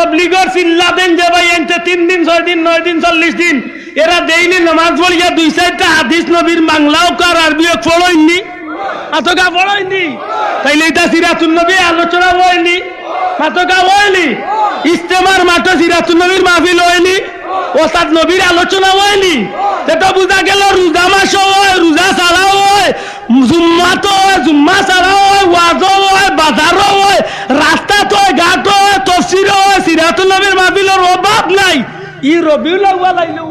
তবলিগর চিল্লা দেন যে ভাই এনতে 3 দিন 6 দিন 9 দিন 40 দিন এরা ডেইলি নামাজ পড়িয়া 2-4টা হাদিস নবীর বাংলাও কার আরবিও পড়ইনি আতকা পড়ইনি তাইলে এটা সিরাতুন নবী আলোচনা হয়নি মাতকা হয়নি ইস্তেমার মাঠে সিরাতুন নবীর মাহফিল হয়নি ওস্তাদ নবীর আলোচনা হয়নি সেটা বুঝা গেল রোজা মাস হয় রোজা ছাড়াও হয় জুম্মা তো হয় জুম্মা ছাড়াও হয় ওয়াজও হয় বাজারও হয় রাস্তা তো হয় ঘাট হয় তফসিরও হয় সিরাতুন নবীর মাহফিলের অভাব নাই ই রবিউল আউয়াল আইলে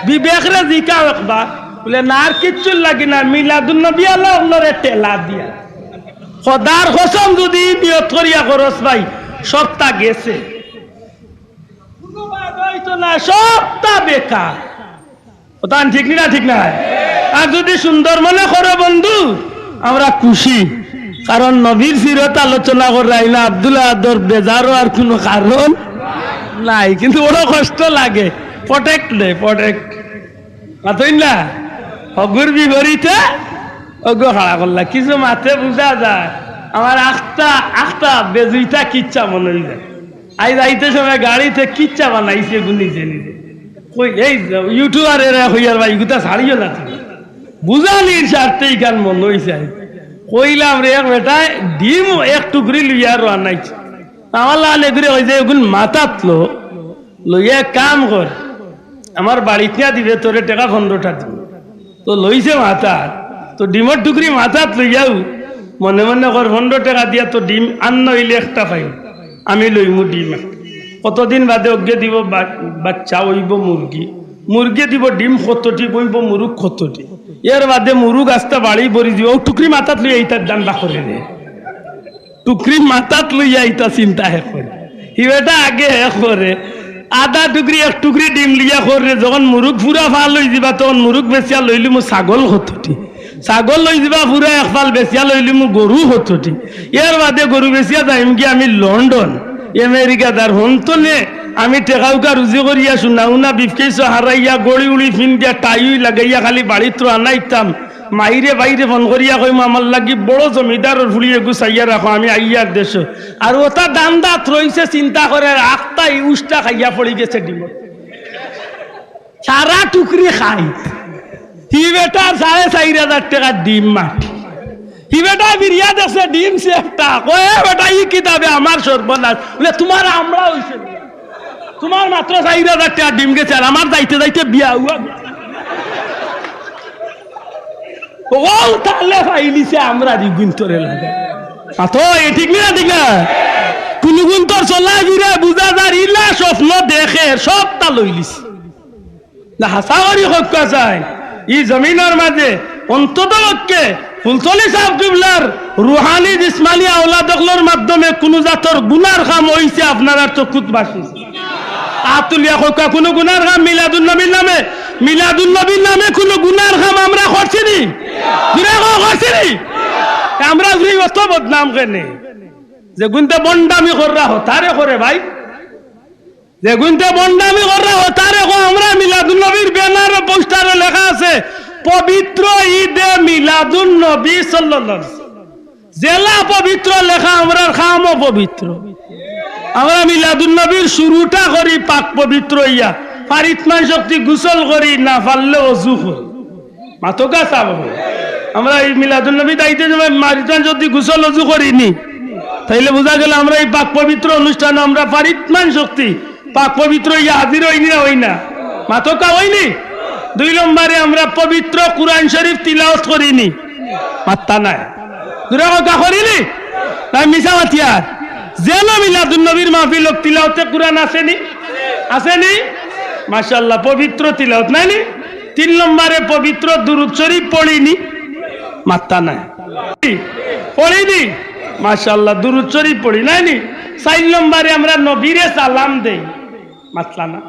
বিবেকরে জিকা একবার বলে না আর কিচ্ছু লাগে না মিলাদুন নবী আল্লাহ ওরে টেলা দিয়া খোদার কসম যদি নিয়ত করিয়া খরচ ভাই সবটা গেছে কোনো বাদ হইতো না সবটা বেকার ওটা ঠিক না ঠিক না আর যদি সুন্দর মনে করো বন্ধু আমরা খুশি কারণ নবীর সিরত আলোচনা করাই না আব্দুল আদর বেজারও আর কোনো কারণ নাই কিন্তু বড় কষ্ট লাগে প্রটেক্ট দে প্রটেক্ট মাতই না অগুর বিপরীতে অজ্ঞ খাড়া করলা কিছু মাথে বুঝা যায় আমার আখটা বেজুইটা কিচ্ছা মনে হয়ে যায় আই যাইতে সময় গাড়িতে কিচ্ছা বানাইছে নিজে নিজে কই এই ইউটিউবার এরা হইয়ার ভাই গুতা ছাড়িও না তুমি বুঝানির স্বার্থেই গান মন হয়েছে কইলাম রে বেটায় ডিম এক টুকরি লইয়ার আনাইছে আমার লালে করে ওই যে ওগুন মাথাত লইয়া কাম কর আমার বাড়িতে দিবে তোরে টাকা 15টা দিব তো লইছে মাথাত তো ডিমের টুকরি মাথাত লইয়াও মনে মনে কর 15 টাকা দিয়া তো ডিম আন্ন হইলে একটা পাইব আমি লইমু ডিম কতদিন বাদে অজ্ঞে দিব বাচ্চা হইব মুরগি দিব ডিম 70টি বইব মুরুগ 70টি এর বাদে মুরুগ আস্তা বাড়ি ভরি দিব ও টুকরি মাথাত লইয়া এইটার দান্দা করে রে টুকরি মাথাত লইয়া এইটা চিন্তা হে করে হিবেটা আগে হে করে আধা টুকরি এক টুকরি ডিম লিয়া করে যখন মুরুগ পুরা ফাল লই দিবা তখন মুরুগ বেচিয়া লইলি মু ছাগল 70টি ছাগল লই দিবা পুরা এক ফাল বেচিয়া লইলি মু গরু 70টি এর বাদে গরু বেচিয়া যাইম কি আমি লন্ডন আমেরিকা দার হন্তনে আমি টেকাউকা রুজি করিয়া শুনাউনা বিফকেছ হারাইয়া গড়ি উড়ি ফিন দিয়া টাইই লাগাইয়া খালি বাড়িত আনাইতাম মাইরে বাইরে ফোন করিয়া কইম আমার লাগি বড় জমিদারের ফুলিয়ে গুছাইয়া রাখো আমি আইয়ার দেশ আর ওটা দান্দাত রইছে চিন্তা করে আখটাই উষ্টা খাইয়া পড়ি গেছে ডিম সারা টুকরি খাই হি বেটার 4,500 টাকা ডিম মাটি হি বেটা বিরিয়া দেখছে ডিম সে একটা কয়ে বেটা ই কিতাবে আমার সর্বনাশ বলে তোমার আমরা হইছে তোমার মাত্র 4,000 টাকা ডিম গেছে আর আমার যাইতে যাইতে বিয়া হুয়া ও তাহলে ফাইলিছে আমরা গুন্তরে লাগে তো এ ঠিক না ঠিক না কোন গুন্তর চলা ফিরে বুঝা যার ইলা স্বপ্ন দেখে সবটা লইলিস না হাসাওয়ারি হক যায় ই জমিনের মাঝে অন্তত পক্ষে ফুলতলি সাহেব কিবলার রুহানি জিসমানি আওলাদগুলোর মাধ্যমে কোন জাতর গুনার কাম হইছে আপনারা চকুত বাসিছে আতুলিয়া হক কোন গুনার কাম মিলাদুন নবীর নামে কোন গুনার কাম আমরা করছি নি আমরা অত বদনাম কেনে যে গুনতে বন্ডামি কররা হতারে করে ভাই যে গুনতে বন্ডামি কররা হতারে আমরা মিলাদুন নবীর ব্যানারে পোস্টারে লেখা আছে পবিত্র ঈদে মিলাদুন নবী সাল্লাল্লাহু আলাইহি জেলা পবিত্র লেখা আমরা খামও পবিত্র আমরা মিলাদুন নবীর শুরুটা করি পাক পবিত্র ইয়া ফারিতমান শক্তি গোসল করি না পারলে ওযু করি মাতকা চাব আমরা এই মিলাদুন নবী দাইতে মারিতান যদি গোসল ওযু করিনি তাইলে বোঝা গেল আমরা এই পাক পবিত্র অনুষ্ঠানে আমরা ফারিতমান শক্তি পাক পবিত্র ইয়া হাজির হইনি না হই না মাতকা হইনি 2 নম্বরে আমরা পবিত্র কুরআন শরীফ তিলাওয়াত করিনি মাত্তা নাই দুরা কথা করিনি তাই মিছা মাতিয়ার যেন মিলাদুন নবীর মাহফিল তিলাওয়াতে কুরআন আসেনি মাশাআল্লাহ পবিত্র তিলাওয়াত নাইনি 3 নম্বরে পবিত্র দুরূদ শরীফ পড়িনি মাত্তা নাই পড়িনি মাশাআল্লাহ দুরূদ শরীফ পড়ি নাইনি 4 নম্বরে আমরা নবীরে সালাম দেই মাতলা না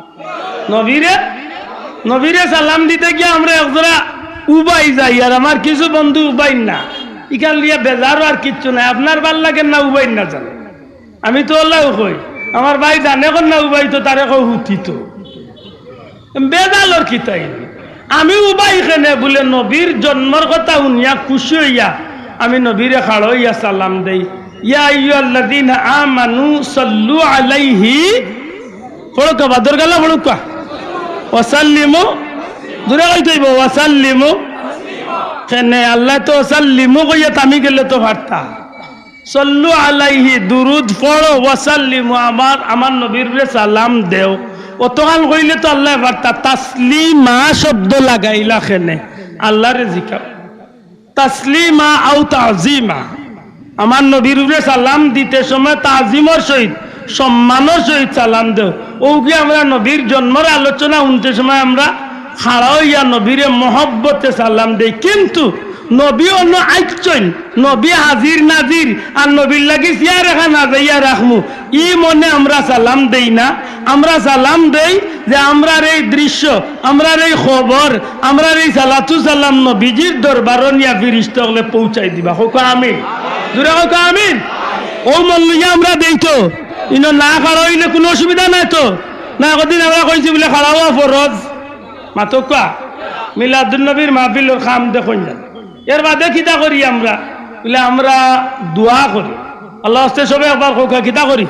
নবীরে সালাম দিতে গিয়ে আমরা একজোড়া উবাই যাই আর আমার কিছু বন্ধু উবাই না ইখান লিয়া বেজারও আর কিচ্ছু নাই আপনার ভাল লাগে না উবাই না জানে আমি তো আল্লাহ কই আমার ভাই জানে কোন না উবাই তো তারে কই হুতি তো বেজালর কি তাই আমি উবাই কেনে বলে নবীর জন্মের কথা শুনিয়া খুশি হইয়া আমি নবীরে খাড়ো হইয়া সালাম দেই ইয়া আইয়ুহাল্লাযীনা আমানু সাল্লু আলাইহি পড়ো কা বাদর গালা পড়ো কা ওয়া সাল্লিমু দূরে কইতেইব ওয়া সাল্লিমু কেনে আল্লাহ তো সাল্লিমু কইয়া তামি গেলে তো পারতা সাল্লু আলাইহি দুরুদ পড়ো ওয়া সাল্লিমু আমার নবীর সালাম দেও অতকাল কইলে তো আল্লাহ পারতা তাসলিমা শব্দ লাগাইলা কেনে আল্লাহরে জিকার তাসলিমা আও তাজিমা আমার নবীর সালাম দিতে সময় তাজিমর সহিত সম্মানের সহিত সালাম দেও ও কি আমরা নবীর জন্মের আলোচনা শুনতে সময় আমরা খাড়া হইয়া নবীরে মহব্বতে সালাম দেই কিন্তু নবী অন্য আইচন নবী হাজির নাজির আর নবীর লাগি চেয়ার রেখা না যাইয়া রাখমু ই মনে আমরা সালাম দেই না আমরা সালাম দেই যে আমরার এই দৃশ্য আমরার এই খবর আমরার এই সালাতু সালাম নবীজির দরবার নিয়া ফিরিস্তা হলে পৌঁছাই দিবা হোক আমিন জুড়ে হোক আমিন ও মন লইয়া আমরা দেই তো ইনো না খাড়া হইলে কোনো অসুবিধা নাই তো না কদিন আমরা কইছি বলে খাড়া হওয়া ফরজ মাতকা মিলাদুন নবীর মাহফিলের খাম দেখুন যান এর বাদে কিতা করি আমরা বলে আমরা দোয়া করি আল্লাহ হস্তে সবে একবার কোকা কিতা করি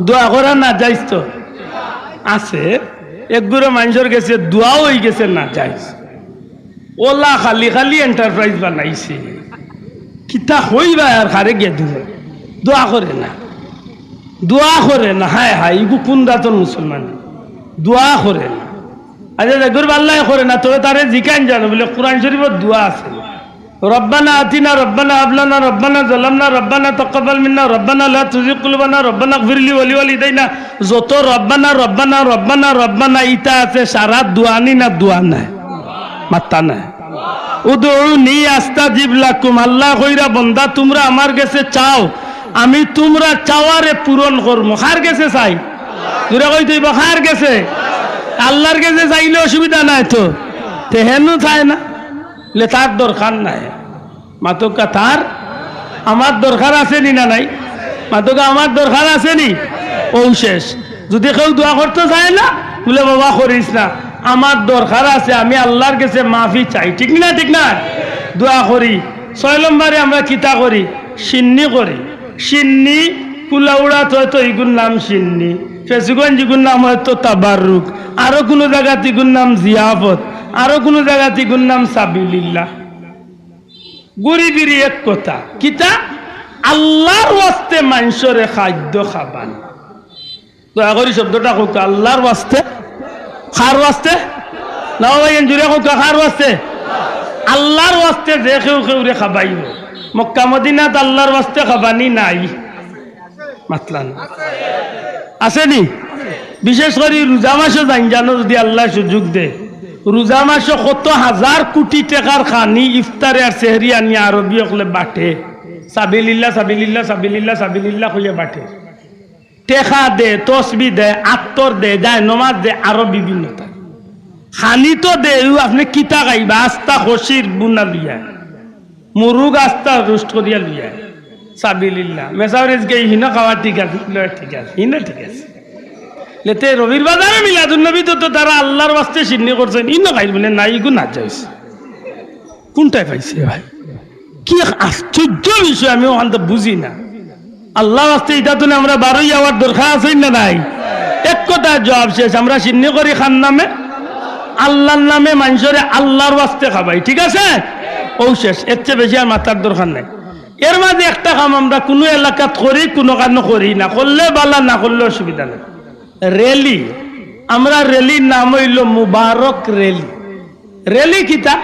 দোয়া করা না যাইস তো আছে একগুলো মানুষের গেছে দোয়াও হয়ে গেছে না যাইস ওলা খালি খালি এন্টারপ্রাইজ বানাইছে কিতা হইবা আর খারে গিয়ে দোয়া করে না দোয়া করে না হায় হায় ইগু কোন দাতন মুসলমান দোয়া করে না আচ্ছা দেখুন আল্লাহ করে না তবে তারে জিকান জানো বলে কোরআন শরীফের দোয়া আছে রব্বানা আতিনা রব্বানা আবলানা রব্বানা জালামনা রব্বানা তাকাব্বাল মিন্না রব্বানা লা তুযিগ কুলুবানা রব্বানা ইগফিরলি ওয়া লিওয়ালিদাইনা যত রব্বানা রব্বানা রব্বানা রব্বানা ইতা আছে সারা দোয়ানি না দোয়া নাই মাত্তা নাই উদউনি আস্তাজিব লাকুম আল্লাহ কইরা বান্দা তোমরা আমার কাছে চাও আমি তোমরা চাওয়ারে পূরণ করব কার কাছে চাই তোরা কই তুই কার কাছে আল্লাহর কাছে চাইলে অসুবিধা নাই তো তেহেনও চায় না লে তার দরকার নাই মাতকা তার আমার দরকার আছে নি না নাই মাতকা আমার দরকার আছে নি ও শেষ যদি কেউ দোয়া করতে চায় না বলে বাবা করিস না আমার দরকার আছে আমি আল্লাহর কাছে মাফি চাই ঠিক না ঠিক না দোয়া করি 6 নম্বরে আমরা কিতা করি সিন্নি করি সিন্নি কুলাউড়া তো ইগুর নাম সিন্নি ফেসুগঞ্জ ইগুর নাম হয়তো তাবারুক আরো কোনো জায়গাতে ইগুর নাম জিয়াফত আরো কোনো জায়গাতে ইগুর নাম সাবিলিল্লাহ গুড়ি বিড়ি এক কথা কিতা আল্লাহর ওয়াস্তে মানুষরে খাদ্য খাবান দয়া করি শব্দটা হোক আল্লাহর ওয়াস্তে খার ওয়াস্তে না ভাই জুড়ে হোক খার ওয়াস্তে আল্লাহর ওয়াস্তে যে কেউ কেউ রে খাবাইব মক্কা মদিনাত আল্লাহর ওয়াস্তে খাবানি নাই মাতলান আসেনি বিশেষ করে রোজা মাসে জান জানো যদি আল্লাহ সুযোগ দে রোজা মাসে কত হাজার কোটি টাকার খানি ইফতারে আর সেহরি আনি আরবি হলে বাটে সাবিলিল্লাহ সাবিলিল্লাহ সাবিলিল্লাহ সাবিলিল্লাহ কইয়া বাটে টেকা দে তসবি দে আত্তর দে যায় নমাজ দে আরো বিভিন্নতা খানি তো দে আপনি কিতা গাইবা আস্তা খসির বুনা লইয়া মুরুগ আস্তা রোস্ট করিয়া লইয়া সাবিলিল্লাহ মেসাউরেজ গে হিনা খাওয়া ঠিক আছে ঠিক আছে হিনা ঠিক আছে লেতে রবির বাজারে মিলাদুন নবী তো তারা আল্লাহর ওয়াস্তে সিন্নি করছেন ইনো খাই বলে নাই গো না যাইছে কোনটাই পাইছে ভাই কি আশ্চর্য বিষয় আমি ওখান তো বুঝি না আল্লাহ ওয়াস্তে এটা তো আমরা 12ই আওয়ার দরকার আছে না নাই এক কথা জবাব শেষ আমরা সিন্নি করি খান নামে আল্লাহর নামে মানুষরে আল্লাহর ওয়াস্তে খাবাই ঠিক আছে ও শেষ এর চেয়ে বেশি আর মাথার দরকার নাই এর মাঝে একটা কাম আমরা কোনো এলাকাত করি কোনো কারণে করি না করলে বালা না করলে অসুবিধা নেই রেলি আমরা রেলির নাম হইল মুবারক রেলি রেলি কিতা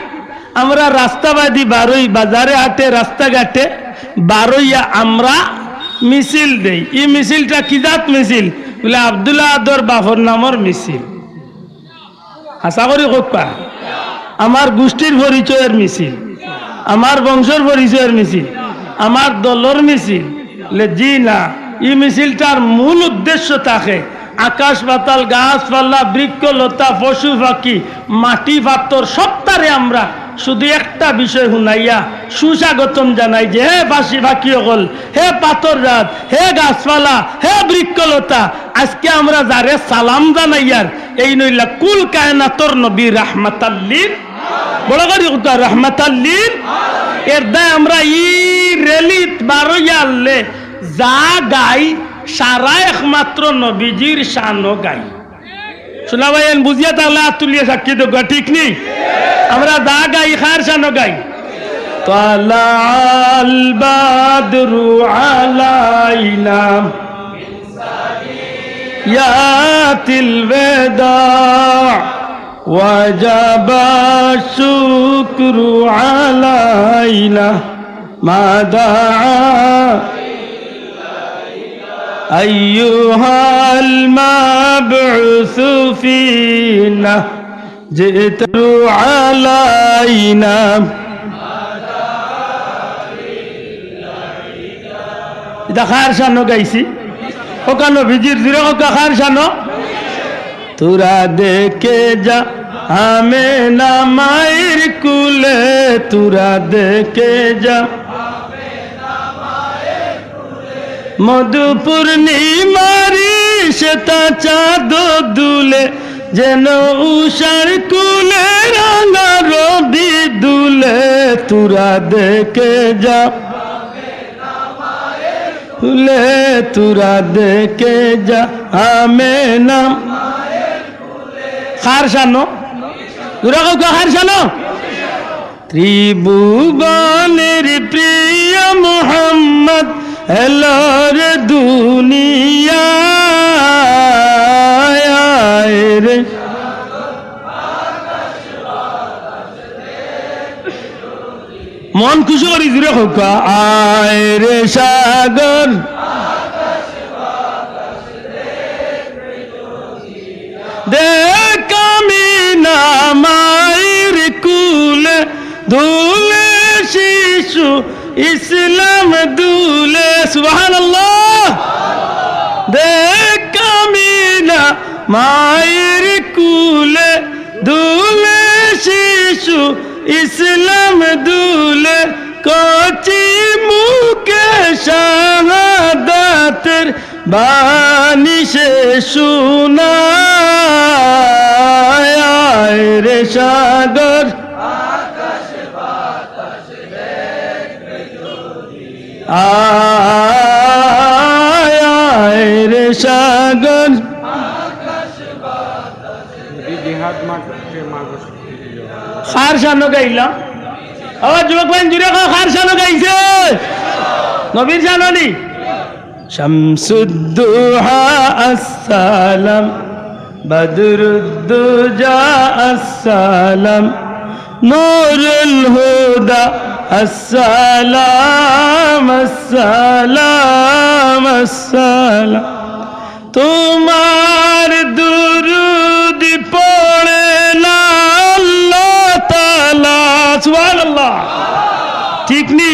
আমরা রাস্তাবাদী বারোই বাজারে হাটে রাস্তাঘাটে বারোইয়া আমরা মিছিল দেই এই মিছিলটা কি জাত মিছিল বলে আব্দুল্লাহ আদর বাফর নামর মিছিল আশা করি কোপা আমার গোষ্ঠীর পরিচয়ের মিছিল আমার বংশের পরিচয়ের মিছিল আমার দলর মিছিল জি না এই মিছিলটার মূল উদ্দেশ্য থাকে আকাশ পাতাল গাছপালা বৃক্ষ লতা পশু পাখি মাটি পাথর সবটারে আমরা শুধু একটা বিষয় শুনাইয়া সুস্বাগতম জানাই যে হে পাশি পাখি হল হে পাথর রাত হে গাছপালা হে বৃক্ষলতা আজকে আমরা যারে সালাম জানাইয়ার এই নইলা কুল কায়নাতর নবী রাহমাতাল্লিল বড় করে রাহমাতাল্লিল এর দায় আমরা ই রেলিত বারোয়া আনলে যা গাই সারা একমাত্র নবীজির শানও গাই। শোনা ভাই বুঝিয়া তাহলে হাত তুলিয়ে সাক্ষী তো ঠিক নেই। আমরা যা গাই খার শানও গাই। তালাল বাদরু আলাইনা ইয়াতিল ওয়াদা ওয়াজাবা শুকরু আলাইনা মা দাআ আইয়ুহাল মাবউসু ফিনা জিতু আলাইনা। এটা খার শানো গাইছি ওখানো ভিজির জুড়ে ওকা খার শানো। তোরা দেখে যা আমে না মায়ের কুলে, তোরা দেখে যা মধু পূর্ণিমারি সেতা চাঁদ দুলে, যেন উষার কুলে রাঙা রবি দুলে। তোরা দেখে যা ফুলে, তোরা দেখে যা আমে নাম খার শানো। তোরা কাউকে খার শানো। ত্রিভুবনের প্রিয় মোহাম্মদ এলোর দুনিয়ায় রে। মন খুশি করি জুড়ে খোকা আয় রে সাগর, দেখ আমি না মায়ের কুলে, দুলে শিশু ইসলাম দুলে। সুবহানাল্লাহ। দেখ আমি না মায়ের কুলে, দুলে শিশু ইসলাম দুলে। কচি মুখে শাহাদাতের বাণী সে শোনায় রে সাগর। আয় রে সাগর। খার শানো গাইলাম। আবার যুবক ভাই জুড়ে খার শানো গাইছে নবীর শানো নি। শামসুদ্দোহা আসসালাম, বদরুদ্দোজা আসসালাম, নূরুল হুদা আসসালাম আসসালাম আসসালাম। তোমার দুরুদ পড়ে না আল্লাহ তাআলা। সুবহানাল্লাহ। ঠিক নি?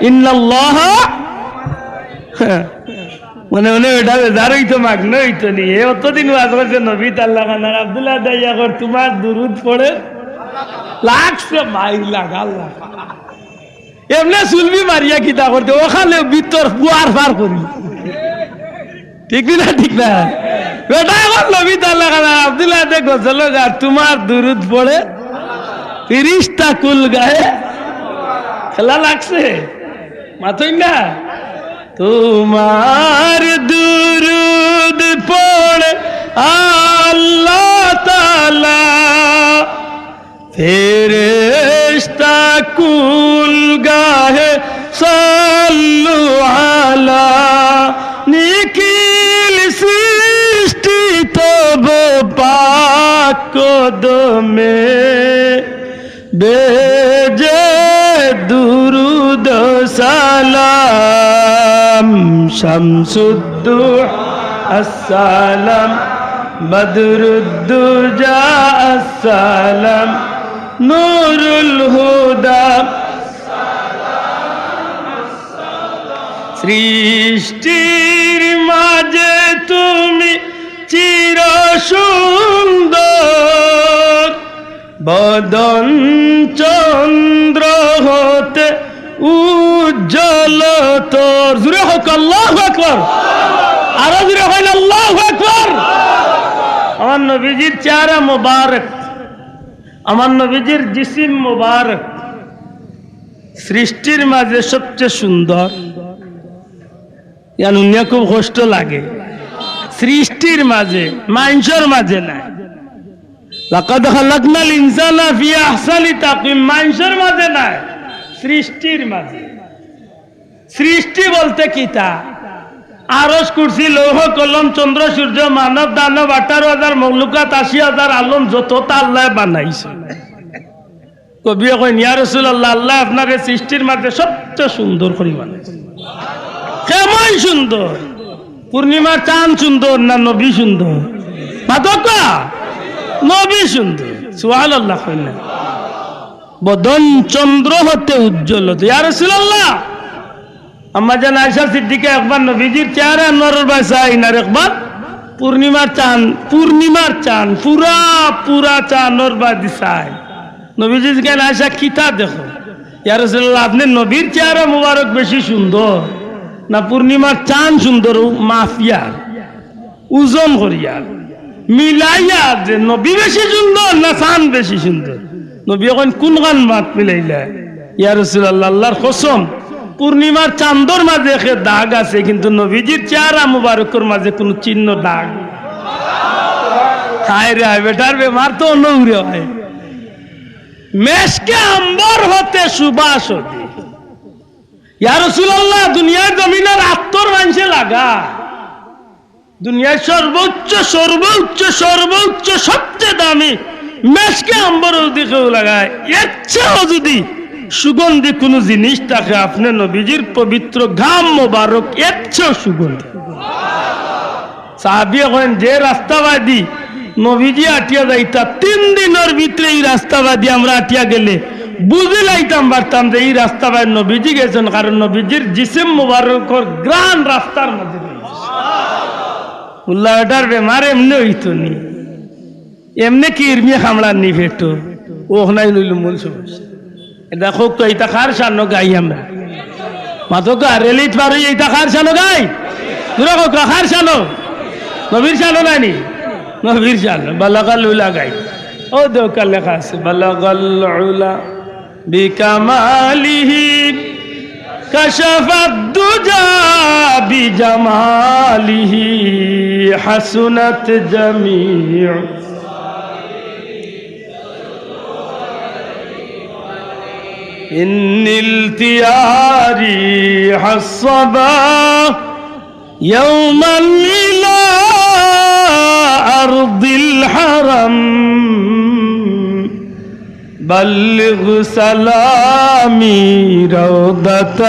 ইন্নাল্লাহ মনে মনে ওটা বেজারই তো মাগনো হইতো নি। অতদিন ওয়াজ করছে নবী তাল্লা খানার আব্দুল্লাহ দাইয়া কর তোমার দুরুদ পড়ে লাগছে মাইর লাগা লাগা। এমনি সুলবি মারিয়া কিতা করতে ওখানে ভিতর পুয়ার পার করি। ঠিক না? ঠিক না? বেটা এখন নবী তাল্লা খানার আব্দুল্লাহ দে গজল গা তোমার দুরুদ পড়ে 30টা কুল গায়ে খেলা লাগছে মাথই না। তোমার দুরুদ পড়ে আল্লাহ তাআলা ফেরেশতা কুল গাহে সাল্লু আলা নিখিল সৃষ্টি তব পাক কদমে বেজে দুরুদ সালাম। শামসুদ্দোহা আসসালাম, বদরুদ্দোজা আসসালাম, নূরুল হুদা। সৃষ্টির মাঝে তুমি চির সুন্দর, বদন চন্দ্র হতে উজ্জ্বল তোর। জুড়ে হোক আল্লাহু আকবার। আরো জুড়ে হয় আল্লাহু আকবার। আমার নবীজির চেহারা মুবারক, আমার নবীজির জিসিম মুবারক, সৃষ্টির মাঝে সবচেয়ে সুন্দর, উনিয়া খুব কষ্ট লাগে সৃষ্টির মাঝে, মানুষের মাঝে নাই। লাকাদ খালাকনাল ইনসানা ফি আহসানি তাকওয়িম, মানুষের মাঝে নাই, সৃষ্টির মাঝে। সৃষ্টি বলতে কি তা? আরশ, কুরসি, লৌহ কলম, চন্দ্র সূর্য, মানব দানব, 18,000 মখলুকাত, 80,000 আলম, যত তা আল্লাহ বানাইছে। কবি কইন ইয়া রাসূলুল্লাহ, আল্লাহ আপনার এই সৃষ্টির মাঝে সবচেয়ে সুন্দর করে বানাইছে। কেমন সুন্দর? পূর্ণিমার চাঁদ সুন্দর না নবী সুন্দর? মাদকা নবী সুন্দর। সুবহানাল্লাহ কইলেন। বদন চন্দ্র হতে উজ্জ্বল হতে। ইয়া রাসূলুল্লাহ, আম্মা জান আয়েশা সিদ্দিকা একবার নবীজির চেহারা আনোয়ারের বাসায় না, একবার পূর্ণিমার চাঁদ, পূর্ণিমার চাঁদ পুরা পুরা চাঁদর বাদি চায়। নবীজি কেন আয়েশা কিতা দেখো? ইয়া রাসূলুল্লাহ, আপনি নবীর চেহারা মুবারক বেশি সুন্দর না পূর্ণিমার চাঁদ সুন্দর? মাফিয়ার ওজন করিয়া মিলাইয়া যে নবী বেশি সুন্দর না চাঁদ বেশি সুন্দর? নবী এখন কোন গান মাত মিলাইলা? ইয়া রাসূলুল্লাহ, আল্লাহর কসম, পূর্ণিমার চাঁদর মাঝে দাগ আছে, কিন্তু নবীজির চেহারা মুবারকের মাঝে কোনো চিহ্ন দাগ। হায় রে বেটার বেমার তো নৌরে হয়। মেশকে আম্বর হতে সুবাস হতে। ইয়া রাসূলুল্লাহ, দুনিয়ার জমিনের আত্মর মানুষে লাগা, দুনিয়ার সর্বোচ্চ সর্বোচ্চ সর্বোচ্চ সবচেয়ে দামি মেশকে আম্বর দিকেও লাগায়। এর চেয়েও যদি সুগন্ধি কোন জিনিস থাকে, আপনি নবীজির পবিত্র ঘাম মোবারক এর চেয়েও সুগন্ধি। সাহাবী করেন, যে রাস্তাবাদী নবীজি আটিয়া যাইতা, 3 দিনের ভিতরে এই রাস্তাবাদী আমরা আটিয়া গেলে বুঝে লাইতাম পারতাম যে এই রাস্তাবাদী নবীজি গেছেন, কারণ নবীজির জিসিম মোবারকর গ্রান রাস্তার মধ্যে উল্লাহ। এটার বেমার এমনি হইতো নি, এমনি কি ইরমি খামড়ার নি ফেটো ও নাই লইল মূল সমস্যা। দেখো তো এইটা কার সানো গাই আমরা মাতো রেলিট পার এইটা কার সানো গাই? কার সানো? নবীর সানো নাইনি, নবীর সানো। বালাগাল উলা গাই, ও দেওকার লেখা আছে, বালাগাল উলা বিকামালিহি কাশাফাদ দুজা বিজামালিহি হাসুনাত জামিউ। إن التياري حصبا يوما إلى أرض الحرم بلغ سلامي روضة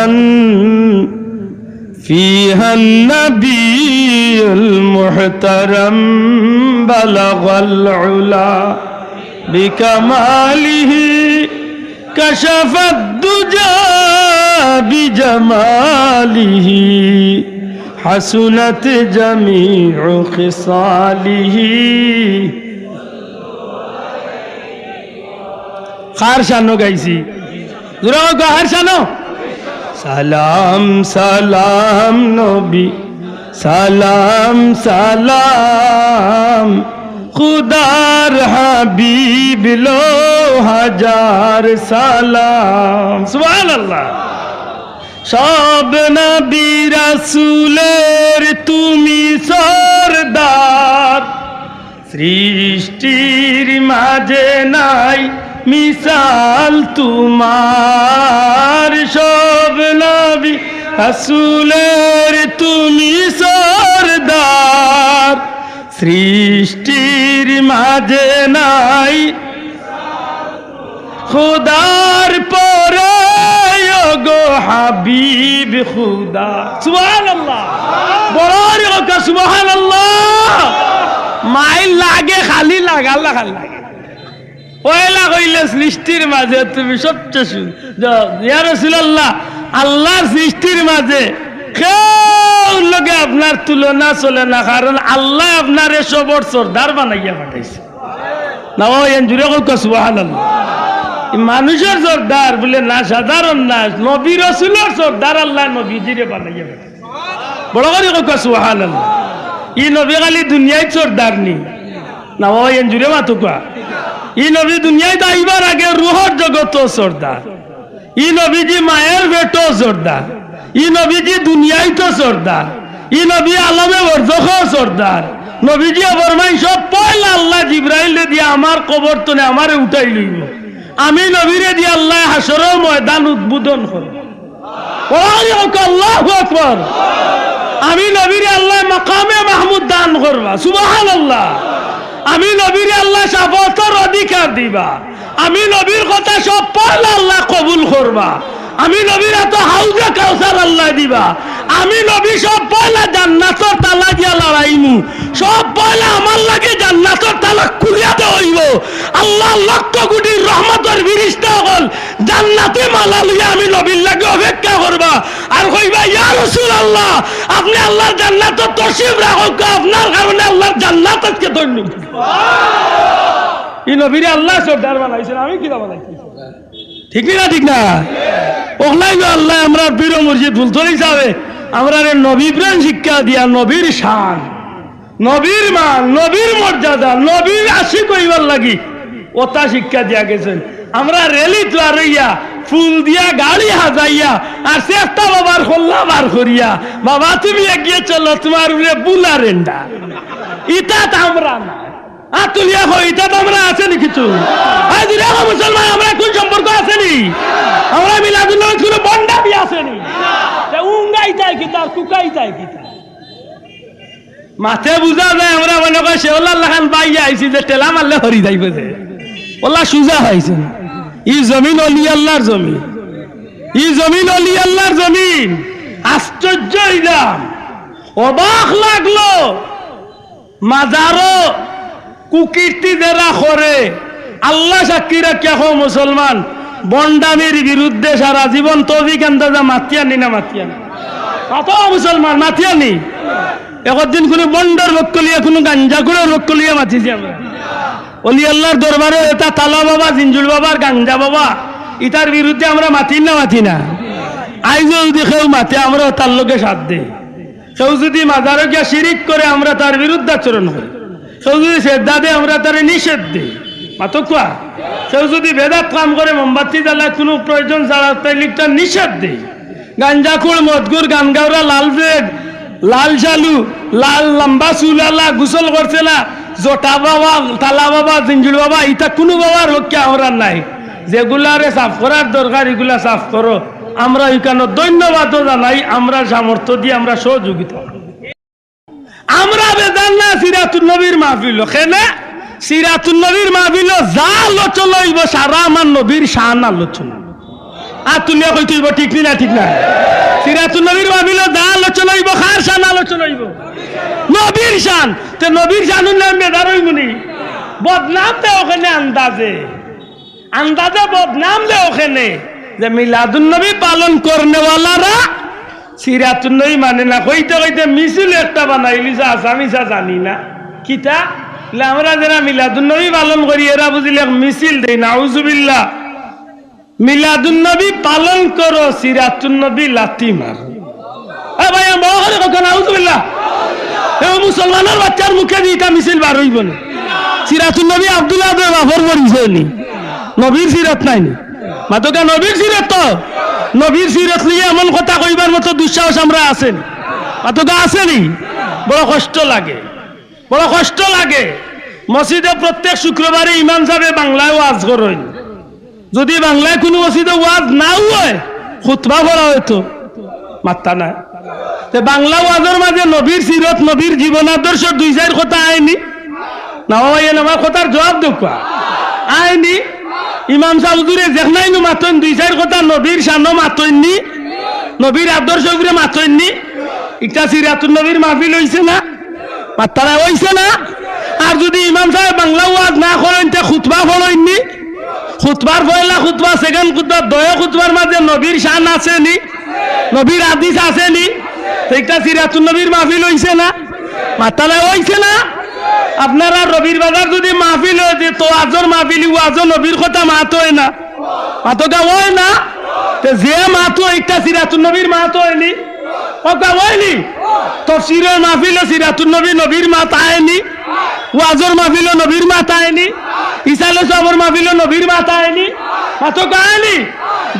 فيها النبي المحترم بلغ العلا بكماله كشف الدجى بجماله حسنت جميع خصاله. خار شانو গাইছি জোরে খার শানো। সালাম সালাম নবী সালাম সালাম খুদার হাবিব লো হাজার সালাম। সুবহানাল্লাহ। সব নবী রাসূলের তুমি সরদার, সৃষ্টির মাঝে নাই মিসাল তোমার। সব নবী রাসূলের তুমি সরদার, সৃষ্টির মাঝে নাই খুদার পরে গো হাবিব খুদা। সুবহানাল্লাহ। বড় রে সুবহানাল্লাহ। মাইল লাগে খালি লাগে, আল্লাহ খালি লাগে। পয়লা কইলে সৃষ্টির মাঝে তুমি সবচেয়ে সুন্দর। ইয়া রাসূলুল্লাহ, আল্লাহর সৃষ্টির মাঝে কেউ লগে আপনার তুলনা চলে না, কারণ আল্লাহ আপনার সবর সর্দার বানাইয়া পাঠাইছে না। ও জুড়ে কক সুবহানাল্লাহ। মানুষের সর্দার বলে না, সাধারণ না, নবী রাসূলের সর্দার আল্লাহ নবীজিরে বানাইয়া পাঠাইছে। বড় করে কক সুবহানাল্লাহ। ই নবী খালি দুনিয়ায় সর্দার নি না, ও জুড়ে মাতো কা ই নবী দুনিয়ায় আইবার আগে রুহর জগত সর্দার। ই নবীজি মায়ের পেটও সর্দার, ই নবীজি দুনিয়ায় তো সর্দার, ই নবী আলমে বরজখ সর্দার। নবীজি ফরমাই সব পয়লা আল্লাহ জিব্রাইলে দিয়ে আমার কবর তনে আমারে উঠাই লইব, আমি নবীরে দিয়ে আল্লাহ হাসরের ময়দান উদ্বোধন করব। আল্লাহু আকবার। আমি নবীরে আল্লাহ মাকামে মাহমুদ দান করবা, সুবহানাল্লাহ। আমি নবীরে আল্লাহ শাফাতের অধিকার দিবা, আমি নবীর কথা সব পয়লা আল্লাহ কবুল করবা, আমি নবীর এত হাউজে কাউসার আল্লাহ দিবা, আমি নবী সব পয়লা জান্নাতের তালা দিয়া লড়াইমু, সব পয়লা আমার লাগে জান্নাতের তালা খুলিয়া দেওয়াইব। আল্লাহ লক্ষ কোটি রহমতের ফেরেশতা হল জান্নাতে মালা লইয়া আমি নবীর লাগে অপেক্ষা করবা আর কইবা ইয়া রাসূলুল্লাহ আপনি আল্লাহর জান্নাতে তশরিফ রাখুক, আপনার কারণে আল্লাহর জান্নাত আজকে ধন্য। এই নবীরে আল্লাহ সর্দার বানাইছেন, আমি কি বানাইছি? ঠিক না ঠিক না? ওখানে আল্লাহ আমরা বীর মসজিদ ফুলতলি যাবে আমরা নবী প্রেম শিক্ষা দিয়া, নবীর শান, নবীর মান, নবীর মর্যাদা, নবীর আশিক হইবার লাগি ওটা শিক্ষা দিয়া গেছেন। আমরা রেলি তোয়ারইয়া ফুল দিয়া গাড়ি হাজাইয়া আর চেষ্টা বাবার খোল্লা বার করিয়া, বাবা তুমি এগিয়ে চলো তোমার বুলা রেন্ডা, ইটা আমরা না তুলিয়া কই ইটা আমরা আছেনি কিছু? মুসলমান আমরা কোন সম্পর্ক আছেনি? আমরা মিলাদুল্লাহ কোনো বন্ডাবি আসেনি, উঙ্গাই যায় কি তার কুকাই যায় কি তার মাঠে বুঝা যায়। আমরা মনে করি শেওলার লাখান পাইয়া আইছি যে টেলা মারলে হরি যাইব, যে ওলা সুজা হয়েছে। ই জমিন অলি আল্লাহর জমিন, ই জমিন অলি আল্লাহর জমিন। আশ্চর্য হইলাম, অবাক লাগলো। মাজারো কুকীর্তি যারা করে আল্লাহ সাক্ষী রাখিয়া হো মুসলমান বন্ডামির বিরুদ্ধে সারা জীবন তৌফিক আন্দাজা মাতিয়ানি না মাতিয়ানি কত মুসলমান মাতিয়ানি। একদিন কোনো বন্ডার বক্কলিয়া কোনো গাঞ্জা করে বক্কলিয়া মাতিছি আমরা। অলি আল্লাহর দরবারে এটা তালা বাবা, জিঞ্জুল বাবার গাঞ্জা বাবা, ইটার বিরুদ্ধে আমরা মাতি না মাতি না। আইজও যদি কেউ মাতে আমরা তার লোকে সাথ দেই, কেউ যদি মাজারে গিয়া শিরিক করে আমরা তার বিরুদ্ধে আচরণ করি, কেউ যদি শ্রদ্ধা দেয় আমরা তার নিষেধ দিই। মাতকুয়া কেউ যদি বেদাত কাম করে মোমবাতি জ্বালায় কোনো প্রয়োজন ছাড়া তাই লিখটা নিষেধ দেই। গাঞ্জাখুর মদগুর গান গাওরা লাল বেগ, লাল শালু, লাল লম্বা চুলালা গোসল করছে না, জটা বাবা, তালা বাবা, জিঞ্জুল বাবা, ইটা কোনো বাবার রক্ষা আমরা নাই। যেগুলারে সাফ করার দরকার এগুলা সাফ করো। আমরা এখানে ধন্যবাদও জানাই, আমরা সামর্থ্য দিয়ে আমরা সহযোগিতা। আমরা বেদান না সিরাতুন নবীর মাহফিল, কেনে সিরাতুন নবীর মাহফিল যা আলোচনা হইব সারা আমার নবীর শান আলোচনা। আর তুলিয়া কইতে হইব, ঠিক না ঠিক না? সিরাতুন নবীর মাহফিল যা আলোচনা হইব কার শান আলোচনা হইব? নবীর শান। তো নবীর শান নাম বেদার হইবনি, বদনাম দে ওখানে, আন্দাজে আন্দাজে বদনাম দে ওখানে যে মিলাদুন নবী পালন করনেওয়ালারা সিরাতুন নবী মানে না। কইতে কইতে মিছিল একটা বানাইলি আমি জানি না কিতা। আমরা যারা মিলাদুন নবী পালন করি এরা বুঝিলে মিছিল দেই না, আউযুবিল্লাহ। মিলাদুন নবী পালন করো, সিরাতুন নবী লাথি মার। ভাই আমার কথা আউযুবিল্লাহ। মুসলমানের বাচ্চার মুখে দিটা মিছিল বার হইব না। সিরাতুন নবী আব্দুল্লাহ বাফর পরিচয় নি, নবীর সিরাত নাই নি। মাতকা নবীর সিরাত, তো নবীর সিরাত নিয়ে এমন কথা কইবার মতো দুঃসাহস আমরা আছেন? মাতকা আসেনি? বড় কষ্ট লাগে, বড় কষ্ট লাগে। মসজিদে প্রত্যেক শুক্রবারে ইমাম সাহেব বাংলায় ওয়াজ করেন। যদি বাংলায় কোনো মসজিদে ওয়াজ না হয় খুতবা করা হয়তো, মাত্তা না। বাংলা ওয়াজের মাঝে নবীর সিরত, নবীর জীবন আদর্শ দুই চার কথা আয়নি না? আমার কথার জবাব দেখা আয়নি। ইমাম সাহুদুরে যেখানে মাতন দুই চার কথা নবীর সানো মাতননি, নবীর আদর্শ করে মাতননি। একটা সিরাতুন নবীর মাহফিল হইছে না? মাত্তারা হইছে না? আর যদি ইমাম সাহেব বাংলা ওয়াজ না করেন তে খুতবা ফলইনি, খুতবার পয়লা খুতবা, সেকেন্ড খুতবা, দয়া খুতবার মাঝে নবীর শান আসেনি, নবীর হাদিস আসেনি। একটা সিরাতুন নবীর মাহফিল হইছে না? মাত্তারা হইছে না? আপনারা রবির বাজার যদি মাহফিল হয়েছে তো আজর মাহফিল আজর নবীর কথা মাত হয় না, মাতকা হয় না? যে মাতো একটা সিরাতুন নবীর মাত হয়নি, কথা হয়নি। তফসিরের মাহফিল সিরাতুন নবী, নবীর মাত আয়নি। ওয়াজর মাহফিল নবীর মাত আয়নি। ইসালে সবর মাহফিল নবীর মাত আয়নি, মাতকা আয়নি।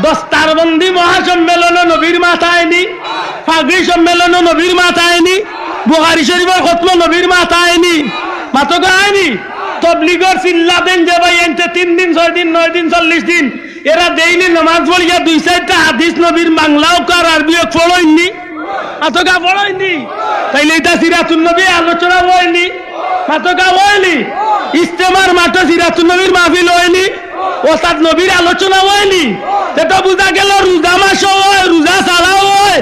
দস্তারবন্দি মহাসম্মেলন নবীর মাথায় নি, ফাগড়ি সম্মেলন নবীর মাথায় নি, বুখারী শরীফের খতম নবীর মাথায় নি, মাতক আয়নি। তবলিগর চিল্লা দেন যে ভাই এনতে 3 দিন 6 দিন 9 দিন 40 দিন এরা দেইনি নামাজ পড়িয়া 2-4টা হাদিস নবীর বাংলাও কার আরবিও পড়ইনি, মাতকা পড়ইনি। তাইলে এটা সিরাতুন নবী আলোচনা হয়নি, মাতকা হয়নি। ইস্তেমার মাঠে সিরাতুন নবীর মাহফিল হয়নি, ওস্তাদ নবীর আলোচনা হয়নি। সেটা বুঝা গেল রোজা মাস হয়, রোজা ছাড়াও হয়,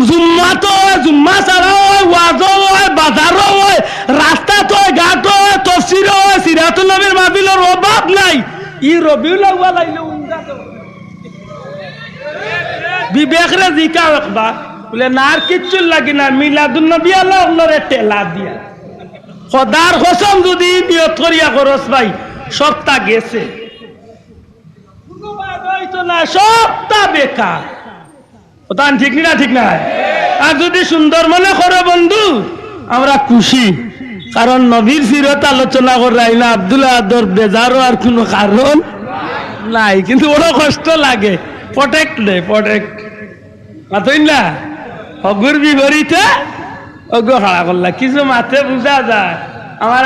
জুম্মাতো হয়, জুম্মা ছাড়াও হয়, ওয়াজও হয়, বাজারও হয়, রাস্তাতো হয়, ঘাটও হয়, তফসিরও হয়, সিরাতুন নবীর মাহফিলের অভাব নাই। ই রবিউল আউয়াল আইলে বিবেকরে জিকা একবার বলে না আর কিচ্ছু লাগি না, মিলাদুন নবী আল্লাহরে টেলা দিয়া খোদার কসম যদি নিয়ত করিয়া খরচ ভাই সবটা গেছে, না সবটা বেকার। ওটা ঠিক না, ঠিক না। আর যদি সুন্দর মনে করো বন্ধু আমরা খুশি, কারণ নবীর সিরত আলোচনা করাই না আব্দুল্লাহ আদর বেজারও আর কোনো কারণ নাই, কিন্তু বড় কষ্ট লাগে। প্রটেক্ট দে প্রটেক্ট মাতই না অগুর বিপরীতে অজ্ঞ খাড়া করলা কিছু মাথে বুঝা যায়। আমার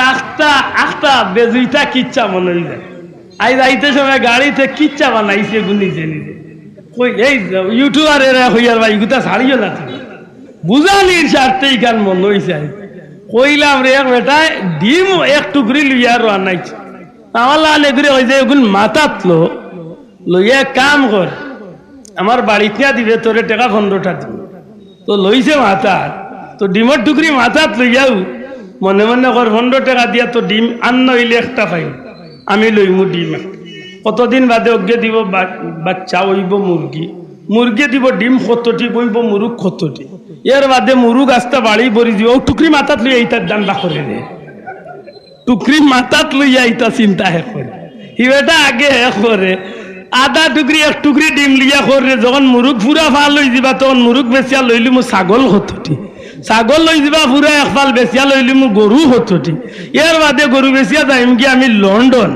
আখটা বেজুইটা কিচ্ছা মনে হয়ে যায়। আই যাইতে সময় গাড়িতে কিচ্ছা বানাইছে নিজে নিজে কই এই ইউটিউবার এরা হইয়ার ভাই গুতা ছাড়িও না বুঝানির স্বার্থে গান মন হয়েছে। কইলাম রে বেটায় ডিম এক টুকরি লইয়া রান্নাইছে আমার লালে ঘুরে হয়ে যায় ওগুন মাথাত লইয়া কাম কর আমার বাড়িতে দিবে তোরে টাকা 15টা দিবে তো লইছে মাথাত তো ডিমের টুকরি মাথাত লইয়াও মনে মনে কর 15 টাকা দিয়া তো ডিম আন্ন হইলে একটা পাই আমি লইমু ডিম। কতদিন বাদে অজ্ঞে দিব বাচ্চা হইব মুরগি দিব ডিম 70টি বইব মুরুগ 70টি এর বাদে মুরুগ আস্তা বাড়ি বড়ি দিব ও টুকরি মাথাত লইয়া এইটার দান্দা করে দে টুকরি মাথাত লইয়া এইটা চিন্তা হে করে হিবেটা আগে হে করে আধা টুকরি এক টুকরি ডিম লিয়া করে যখন মুরুগ পুরা ফাল লই দিবা তখন মুরুগ বেচিয়া লইলি মু ছাগল 70টি ছাগল লই যাবা পুরা এক ফাল বেচিয়া লইলি মু গরু 70টি এর বাদে গরু বেচিয়া যাইম কি আমি লন্ডন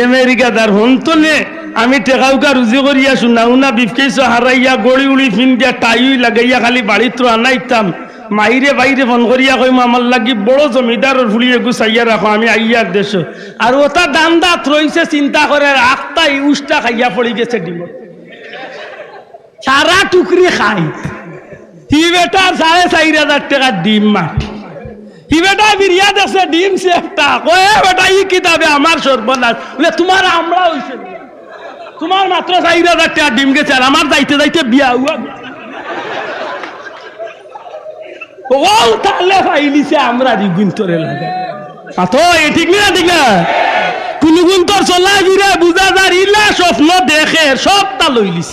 আমেরিকা দার হন্তনে আমি টেকাউকা রুজি করিয়া শুনাউনা বিফকেছ হারাইয়া গড়ি উড়ি ফিন দিয়া টাই লাগাইয়া খালি বাড়িত আনাইতাম মাইরে বাইরে ফোন করিয়া কইম আমার লাগি বড় জমিদারের ফুলিয়ে গুছাইয়া রাখো আমি আইয়ার দেশ আর ওটা দান্দাত রইছে চিন্তা করে আখটাই উষ্টা খাইয়া পড়ি গেছে ডিম সারা টুকরি খাই হি বেটা 4,500 টাকা ডিম মাটি হি বেটা বিরিয়া দেখছে ডিম সে একটা কয়ে বেটা ই কিতাবে আমার সর্বনাশ বলে তোমার আমরা হইছে তোমার মাত্র 4,000 টাকা ডিম গেছে আর আমার যাইতে যাইতে বিয়া হুয়া ও তাহলে ফাইলিছে আমরা গুন্তরে লাগে তো এ ঠিক না ঠিক না কোন গুন্তর চলা গিরে বুঝা যার ইলা স্বপ্ন দেখে সবটা লইলিস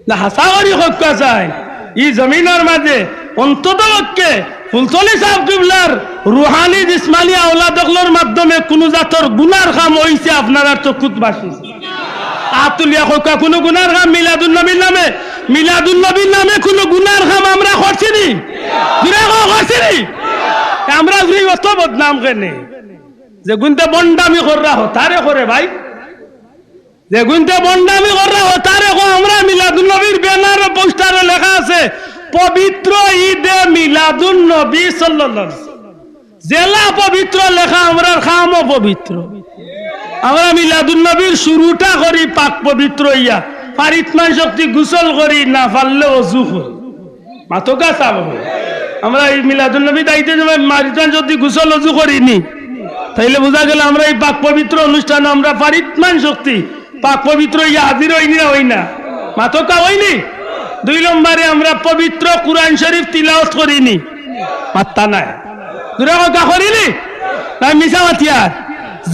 না হাসা করি হক্কা চাই ই জমিনের মাঝে অন্তত পক্ষে ফুলতলি সাহেব কিবলার রুহানি জিসমানি আওলাদগুলোর মাধ্যমে কোন জাতর গুনার কাম হইছে আপনার চকুত বাসিছে আতুলিয়া হক্কা কোন গুনার কাম মিলাদুন নবীর নামে কোন গুনার কাম আমরা করছি নি আমরা অত বদনাম কেনে যে গুনতে বন্ডামি কররা হতারে করে ভাই যে গুনতে বন্ডামি কররা হতারে আমরা মিলাদুন নবীর ব্যানার পোস্টারে লেখা আছে পবিত্র ঈদে মিলাদুন নবী সাল্লাল্লাহু আলাইহি ওয়াসাল্লাম জেলা পবিত্র লেখা আমরা খামও পবিত্র আমরা মিলাদুন নবীর শুরুটা করি পাক পবিত্র ইয়া ফারিতমান শক্তি গোসল করি না পারলে ওযু করি মাতকা চাব আমরা এই মিলাদুন নবী দাইতে মারিতান যদি গোসল ওযু করিনি তাইলে বোঝা গেল আমরা এই পাক পবিত্র অনুষ্ঠানে আমরা ফারিতমান শক্তি পাক পবিত্র ইয়া হাজির হই না মাতকা হইনি। 2 নম্বরে আমরা পবিত্র কুরআন শরীফ তিলাওয়াত করিনি মাত্তা নাই দুরা কথা করিনি তাই মিছা মাতিয়ার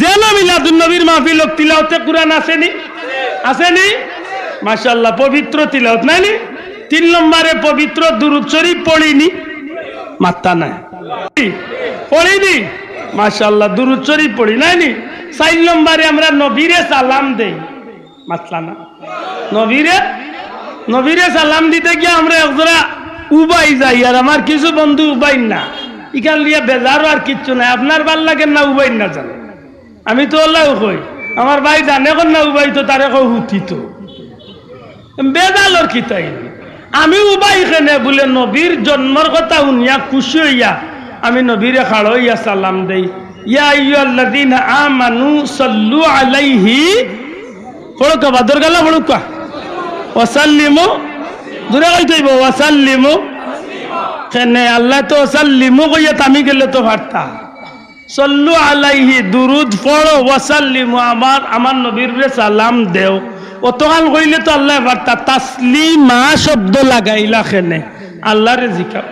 যেন মিলাদুন নবীর মাহফিল তিলাওয়াতে কুরআন আসেনি মাশাআল্লাহ পবিত্র তিলাওয়াত নাইনি। 3 নম্বরে পবিত্র দুরূদ শরীফ পড়িনি মাত্তা নাই পড়িনি মাশাআল্লাহ দুরূদ শরীফ পড়ি নাইনি। 4 নম্বরে আমরা নবীরে সালাম দেই মাতলা না নবীরে সালাম দিতে গিয়ে আমরা একজোড়া উবাই যাই আর আমার কিছু বন্ধু উবাই না ইখান লিয়া বেজারও আর কিচ্ছু নাই আপনার ভাল লাগে না উবাই না জানে আমি তো আল্লাহ কই আমার ভাই জানে কোন না উবাই তো তারে কই হুতি তো বেদালর কিতাই আমি উবাই এখানে বলে নবীর জন্মর কথা শুনিয়া খুশি হইয়া আমি নবীরে খাড়ো হইয়া সালাম দেই ইয়া আইয়ুহাল্লাযীনা আমানু সাল্লু আলাইহি পড়ুকা বাদর গালা পড়ুকা ওয়াসাল্লিমু দূরে কইতেইব ওয়াসাল্লিমু কেনে আল্লাহ তো সাল্লিমু কইয়া তামি গেলে তো পারতা সাল্লু আলাইহি দুরুদ পড়ো ওয়াসাল্লিমু আমার নবীর সালাম দেও অতকাল কইলে তো আল্লাহ পারতা তাসলিমা শব্দ লাগাইলা কেনে আল্লাহরে জিকার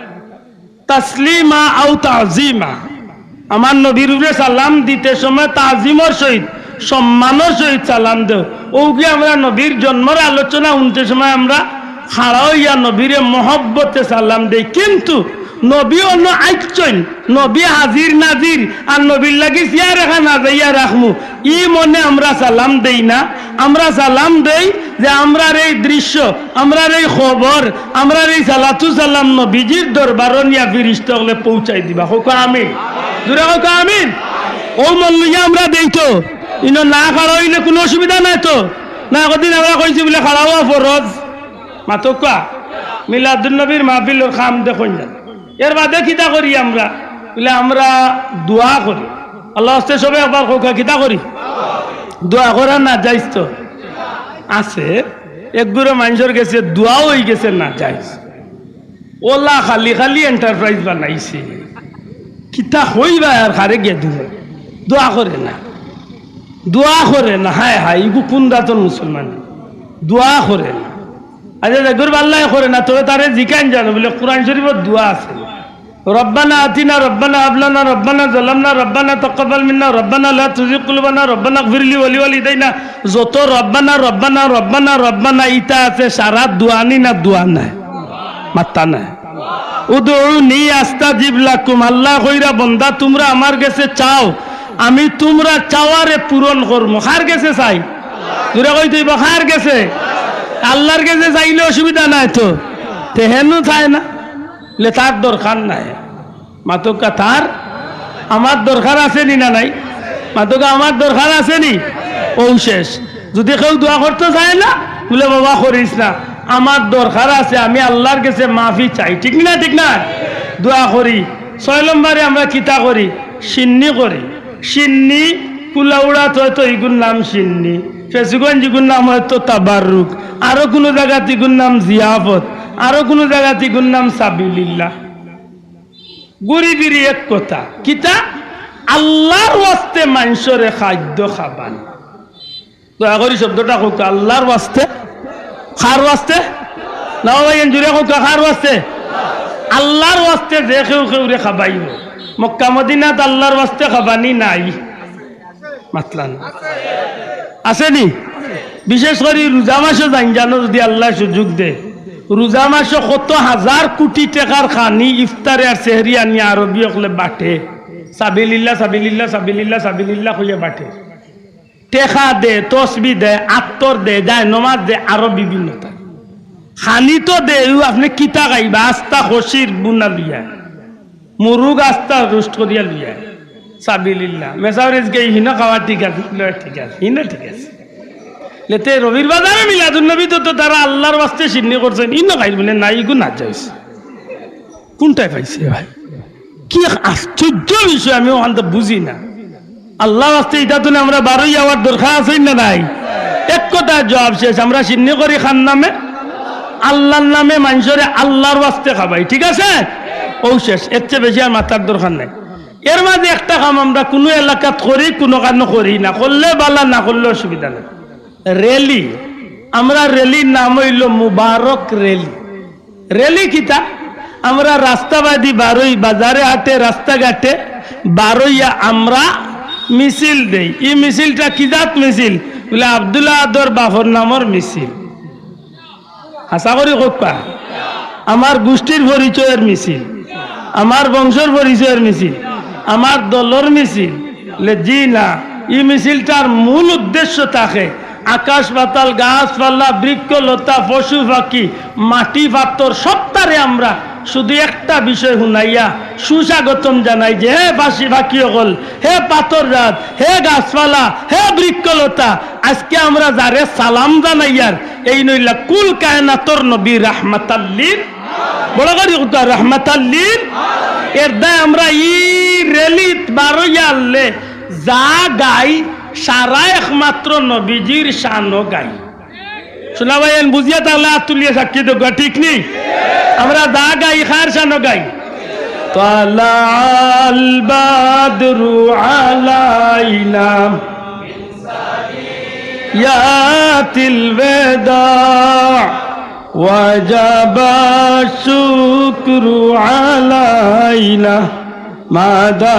তাসলিমা আও তাজিমা আমার নবীর সালাম দিতে সময় তাজিমর সহিত সম্মানের সহিত সালাম দেও ওকে আমরা নবীর জন্মের আলোচনা শুনতে সময় আমরা খাড়া হইয়া নবীরে মহব্বতে সালাম দেই কিন্তু নবী অন্য আইচন নবী হাজির নাজির আর নবীর লাগি চিয়া রেখা না যাইয়া রাখমু ই মনে আমরা সালাম দেই না আমরা সালাম দেই যে আমরার এই দৃশ্য আমরার এই খবর আমরার এই সালাতু সালাম নবীজির দরবার নিয়া ফিরিস্তা হলে পৌঁছাই দিবা হোক আমিন জুড়ে হোক আমিন ও মন লইয়া আমরা দেই তো ইনো না খাড়া হইলে কোনো অসুবিধা নাই তো না কদিন আমরা কইছি বলে খাড়া হওয়া ফরজ মাতকা মিলাদুন নবীর মাহফিলের খাম দেখুন না এর বাদে কিতা করি আমরা বলে আমরা দোয়া করি আল্লাহ হস্তে সবে একবার কোকা কিতা করি দোয়া করা না যাইস তো আছে একগুলো মানুষের গেছে দোয়াও হয়ে গেছে না যাইস ওলা খালি খালি এন্টারপ্রাইজ বানাইছে কিতা হইবা আর খারে গিয়ে দিবে দোয়া করে না হায় হায় ইগু কোন দাতন মুসলমান দোয়া করে না আচ্ছা দেখুর আল্লাহ করে না তবে তারে জিকান জানো বলে কোরআন শরীফের দোয়া আছে রব্বানা আতিনা রব্বানা আবলানা রব্বানা জালামনা রব্বানা তাকাব্বাল মিন্না রব্বানা লা তুযিগ কুলুবানা রব্বানা ইগফিরলি ওয়া লিওয়ালিদাইনা যত রব্বানা রব্বানা রব্বানা রব্বানা ইতা আছে সারা দোয়ানি না দোয়া নাই মাত্তা নাই উদউনি আস্তাজিব লাকুম আল্লাহ কইরা বান্দা তোমরা আমার কাছে চাও আমি তোমরা চাওয়ারে পূরণ করব কার কাছে চাই তোরা কই তুই কার কাছে আল্লাহর কাছে চাইলে অসুবিধা নাই তো তেহেনু চায় না লে তার দরকার নাই মাতকা তার আমার দরকার আছে নি না নাই মাতকা আমার দরকার আছে নি ও শেষ যদি কেউ দোয়া করতে চায় না বলে বাবা করিস না আমার দরকার আছে আমি আল্লাহর কাছে মাফি চাই ঠিক না দোয়া করি 6 নম্বরে আমরা কিতা করি সিন্নি করি সিন্নি কুলাউড়া তো ইগুন নাম সিন্নি ফেসুগঞ্জ ইগুন নাম হয়তো তাবারুক আরো কোনো জায়গা ইগুন নাম জিয়াফত আরো কোনো জায়গা ইগুন নাম সাবিলিল্লাহ গুড়ি বিড়ি এক কথা কিতা আল্লাহর ওয়াস্তে মানুষরে খাদ্য খাবান দয়া করি শব্দটা হোক আল্লাহর ওয়াস্তে খার ওয়াস্তে না ভাই জুড়ে হোক খার ওয়াস্তে আল্লাহর ওয়াস্তে যে কেউ রে খাবাইব মক্কা মদিনাত আল্লাহর ওয়াস্তে খাবানি নাই মাতলান আসেনি বিশেষ করে রোজা মাসে জানো যদি আল্লাহ সুযোগ দে রোজা মাসে কত হাজার কোটি টাকার খানি ইফতারে আর সেহরি আনি আরবি হলে বাটে সাবিলিল্লাহ সাবিলিল্লাহ সাবিলিল্লাহ সাবিলিল্লাহ কইয়া বাটে টেকা দে তসবি দে আত্তর দে যায় নমাজ দে আরো বিভিন্নতা খানি তো দে আপনি কিতা গাইবা আস্তা খসির বুনা লইয়া মুরুগ আস্তা রোস্ট করিয়া লইয়া সাবিলিল্লাহ মেসাউরিজ গে হিনা খাওয়া ঠিক আছে হিনা ঠিক আছে লেতে রবির বাজারে মিলাদুন নবী তো তারা আল্লাহর ওয়াস্তে সিন্নি করছেন ইনো খাই বলে নাই ইগু না যাইছে কোনটাই পাইছে ভাই কি আশ্চর্য বিষয় আমি ওখান তো বুঝি না আল্লাহ ওয়াস্তে এটা তো আমরা 12ই যাওয়ার দরকার আছে না নাই এক কথা জবাব শেষ আমরা সিন্নি করি খান নামে আল্লাহর নামে মানুষরে আল্লাহর ওয়াস্তে খাবাই ঠিক আছে ও শেষ এর চেয়ে বেশি আর মাথার দরকার নাই এর মাঝে একটা কাম আমরা কোনো এলাকাত করি কোনো কারণ করি না করলে বালা না করলে অসুবিধা নেই রেলি আমরা রেলির নাম হইল মুবারক রেলি রেলি কিতা আমরা রাস্তাবাদী বারোই বাজারে হাটে রাস্তাঘাটে বারোইয়া আমরা মিছিল দেই এই মিছিলটা কি জাত মিছিল বলে আব্দুল্লাহ আদর বাফর নামর মিছিল আশা করি কোপা আমার গোষ্ঠীর পরিচয়ের মিছিল আমার বংশের পরিচয়ের মিছিল আমার দলর মিছিল জি না এই মিছিলটার মূল উদ্দেশ্য থাকে আকাশ পাতাল গাছপালা বৃক্ষ লতা পশু পাখি মাটি পাথর সবটারে আমরা শুধু একটা বিষয় শুনাইয়া সুস্বাগতম জানাই যে হে বাসী বাকি হল, হে পাথররাত, হে গাছপালা, হে বৃক্ষলতা, আজকে আমরা যারে সালাম জানাইয়ার এই নইলা কুল কায়নাতর নবী রাহমাতাল্লিল, বড় করি রাহমাতাল্লিল। এর দায় আমরা ই রেলিত বারোয়ালে যা গাই সারা একমাত্র নবীজির শানও গাই। শোনা ভাই বুঝিয়া তাহলে তুলিয়ে সাক্ষী তো ঠিক নেই, আমরা যা গাই খার শানও গাই। তালাল বাদরু আলাইনা ইয়াতিল বেদা ওয়াজাবা শুকরু আলাইনা মাদা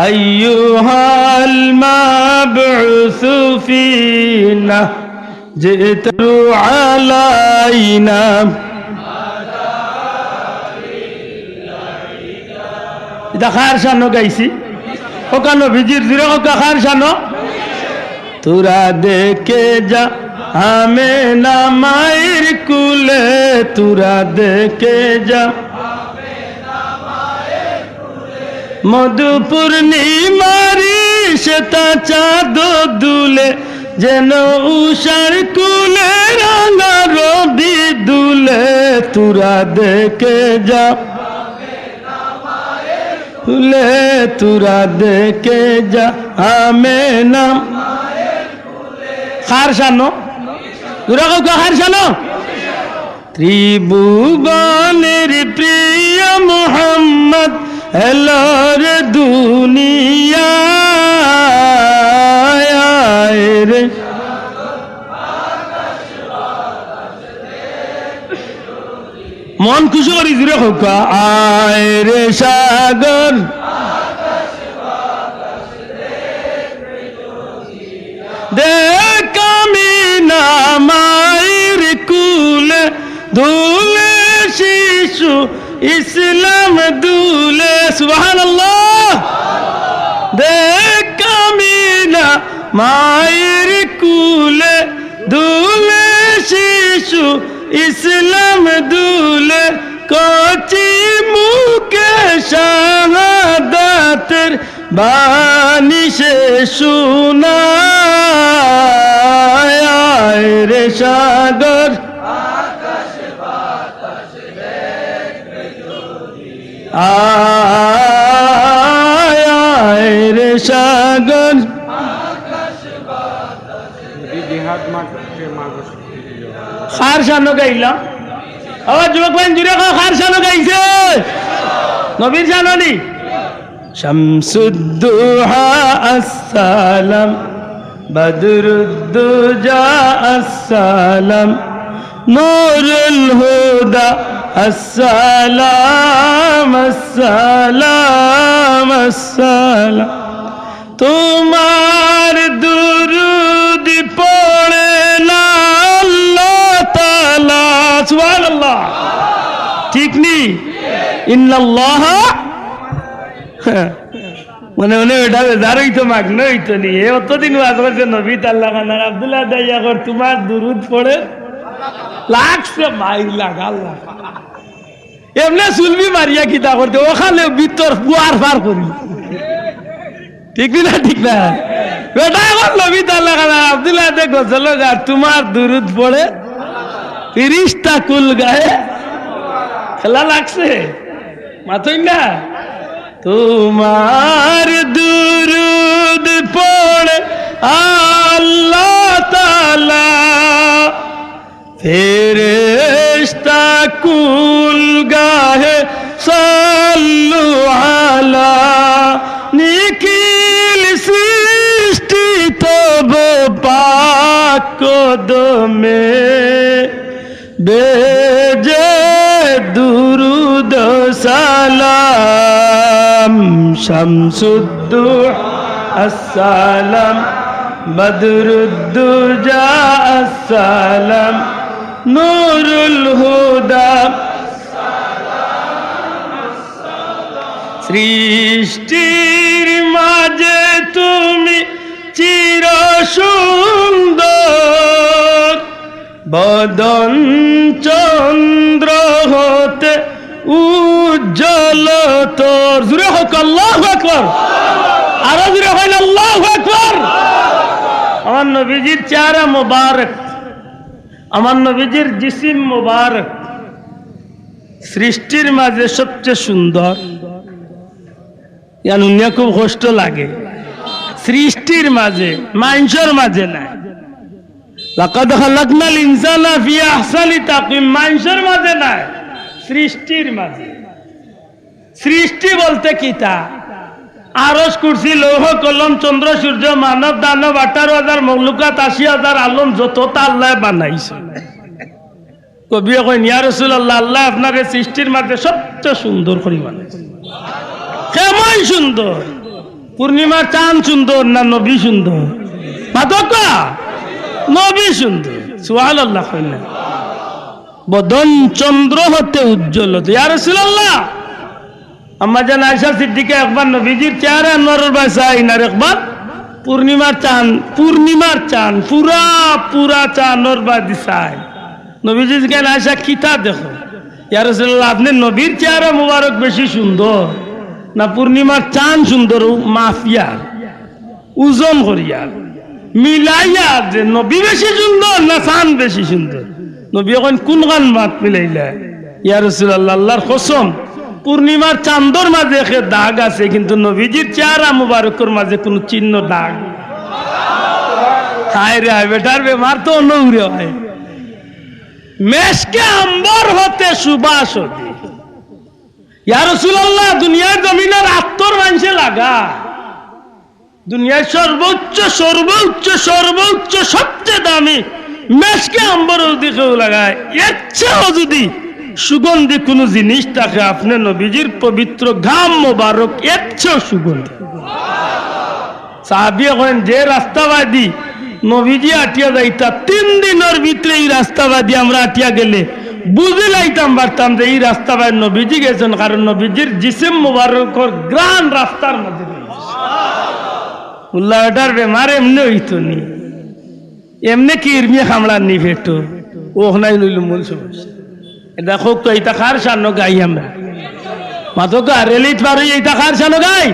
আইয়ুহাল মাবউসু ফিনা জিতু আলাইনা। এটা খার শানো গাইছি ওখানো ভিজির জুড়ে ওকা খার শানো। তোরা দেখে যা আমি না মায়ের কুলে, তোরা দেখে যা মধু পূর্ণিমারি সেটা চাঁদ দুলে, যেন উষার কুলে রাঙা রবি দুলে। তোরা দেখে যা কুলে, তোরা দেখে যা আমি না খার শানো। তোরা কাউকে খার শানো। ত্রিভুবনের প্রিয় মোহাম্মদ এলোর দুনিয়ায় রে, মন খুশি করি জুড়ে হোক আয় রে সাগর দেখ আমি না মায়ের কুলে, দুলে শিশু ইসলাম দুলে। সুবহানাল্লাহ। দেখ আমি না মায়ের কুলে, দুলে শিশু ইসলাম দুলে, কচি মুখে শাহাদাতের বাণী সে শোনায় রে সাগর আয় রে সাগর। খার শানো গাইলাম। আবার যুবক ভাই জুড়ে খার শানো গাইছে নবীর শানো নি। শামসুদ্দোহা আসসালাম, বদরুদ্দোজা আসসালাম, নূরুল হুদা আসসালাম আসসালাম আসসালাম। তোমার দুরুদ পড়ে না আল্লাহ তাআলা। সুবহানাল্লাহ। ঠিক নি ইন্নাল্লাহ মনে মনে ওটা বেজারই তো মাগনো হইতো নি। এ অতদিন ওয়াজ করছে নবী তাআলা খানার আব্দুল্লাহ দাইয়া কর তোমার দুরুদ পড়ে লাগছে মাইর লাগা আল্লাহ এমনি সুলবি মারিয়া কিতা করতে ওখানে ভিতর পুয়ার পার করি। ঠিক না ঠিক না বেটা এখন নবী তাআলা খানার আব্দুল্লাহ দে গজল গা তোমার দুরুদ পড়ে 30টা কুল গায়ে খেলা লাগছে মাতই না। তোমার দুরুদ পড়ে আল্লাহ তাআলা ফেরেশতা কুল গাহে সাল্লু আলা নিখিল সৃষ্টি তব পাক কদমে বেজে দুরুদ সালাম। শামসুদ্দোহা আসসালাম, বদরুদ্দোজা আসসালাম, নূরুল হুদা সৃষ্টির মাঝে তুমি চির সুন্দর, বদন চন্দ্র হতে উজ্জ্বল তোর। জুড়ে হোক আল্লাহু আকবার, আরো জুড়ে হয় আল্লাহু আকবার। আমার নবীজির চেহারা মুবারক, আমার নবীজির জিসিম মুবারক, সৃষ্টির মাঝে সবচেয়ে সুন্দর। উনিয়া খুব কষ্ট লাগে সৃষ্টির মাঝে, মানুষের মাঝে নাই। লাকাদ খালাকনাল ইনসানা ফি আহসানি তাকওয়িম, মানুষের মাঝে নাই, সৃষ্টির মাঝে। সৃষ্টি বলতে কি তা? আরশ, কুরসি, লৌহ কলম, চন্দ্র সূর্য, মানব দানব, 18,000 মখলুকাত, 80,000 আলম, যত তা আল্লাহ বানাইছে। কবি কইন ইয়া রাসূলুল্লাহ, আল্লাহ আপনার এই সৃষ্টির মাঝে সবচেয়ে সুন্দর করে বানাইছে। কেমন সুন্দর? পূর্ণিমার চাঁদ সুন্দর না নবী সুন্দর? মাদকা নবী সুন্দর। সুবহানাল্লাহ কইনা। বদন চন্দ্র হতে উজ্জ্বল হতে। ইয়া রাসূলুল্লাহ, আম্মা জান আয়েশা সিদ্দিকা একবার নবীজির চেহারা আনোয়ারের বাসায় না, একবার পূর্ণিমার চাঁদ, পূর্ণিমার চাঁদ পুরা পুরা চাঁদর বাদি চায়। নবীজি কেন আয়েশা কিতা দেখো? ইয়া রাসূলুল্লাহ, আপনি নবীর চেহারা মুবারক বেশি সুন্দর না পূর্ণিমার চাঁদ সুন্দর? মাফিয়া ওজন করিয়া মিলাইয়া যে নবী বেশি সুন্দর না চাঁদ বেশি সুন্দর? নবী এখন কোন গান মাত মিলাইলা? ইয়া রাসূলুল্লাহ, আল্লাহর কসম, পূর্ণিমার চাঁদর মাঝে একটা দাগ আছে, কিন্তু নবীজির চেহারা মুবারকের মাঝে কোনো চিহ্ন দাগ। হায় রে হায়, বেটার বেমার তো নৌরে হয়। মেশকে আম্বর হতে সুবাস হতে। ইয়া রাসূলুল্লাহ, দুনিয়ার জমিনের আত্মর মানুষে লাগা, দুনিয়ার সর্বোচ্চ সর্বোচ্চ সর্বোচ্চ সবচেয়ে দামি মেশকে আম্বর দিকেও লাগায়। এর চেয়েও যদি সুগন্ধি কোন জিনিস থাকে, আপনি নবীজির পবিত্র ঘাম মোবারক এর চেয়েও সুগন্ধি। সাহাবী করেন, যে রাস্তাবাদী নবীজি আটিয়া যাইতা, 3 দিনের ভিতরে এই রাস্তাবাদী আমরা আটিয়া গেলে বুঝে লাইতাম পারতাম যে এই রাস্তাবাদী নবীজি গেছেন, কারণ নবীজির জিসিম মোবারকর গ্রান রাস্তার মধ্যে। উল্লাহ এটার বেমার এমনি হইতো নি, এমনি কি ইরমি খামড়ার নি ফেটো ও নাই লইল মূল সমস্যা। দেখো তো এইটা কার সানো গাই আমরা মাতো রেলিট পার এইটা কার সানো গাই?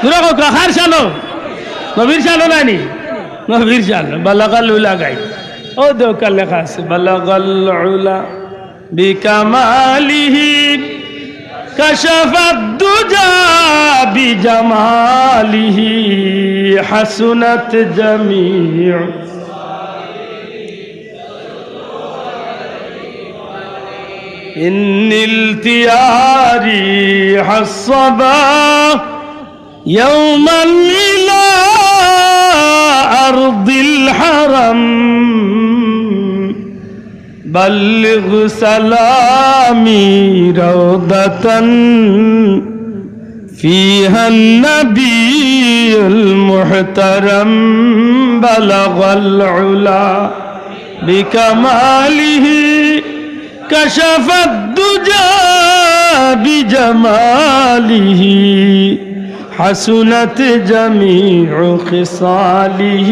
তোরা কার সানো? নবীর সানো নাইনি, নবীর সানো। বালাগাল উলা গাই, ও দেওকার লেখা আছে, বালাগাল উলা বিকামালিহি কাশাফাদ দুজা বিজামালিহি হাসুনাত জামিউ। إن التياري حصبا يوما إلى أرض الحرم بلغ سلامي روضة فيها النبي المحترم بلغ العلا بكماله كشف الدجى بجماله حسنت جميع خصاله.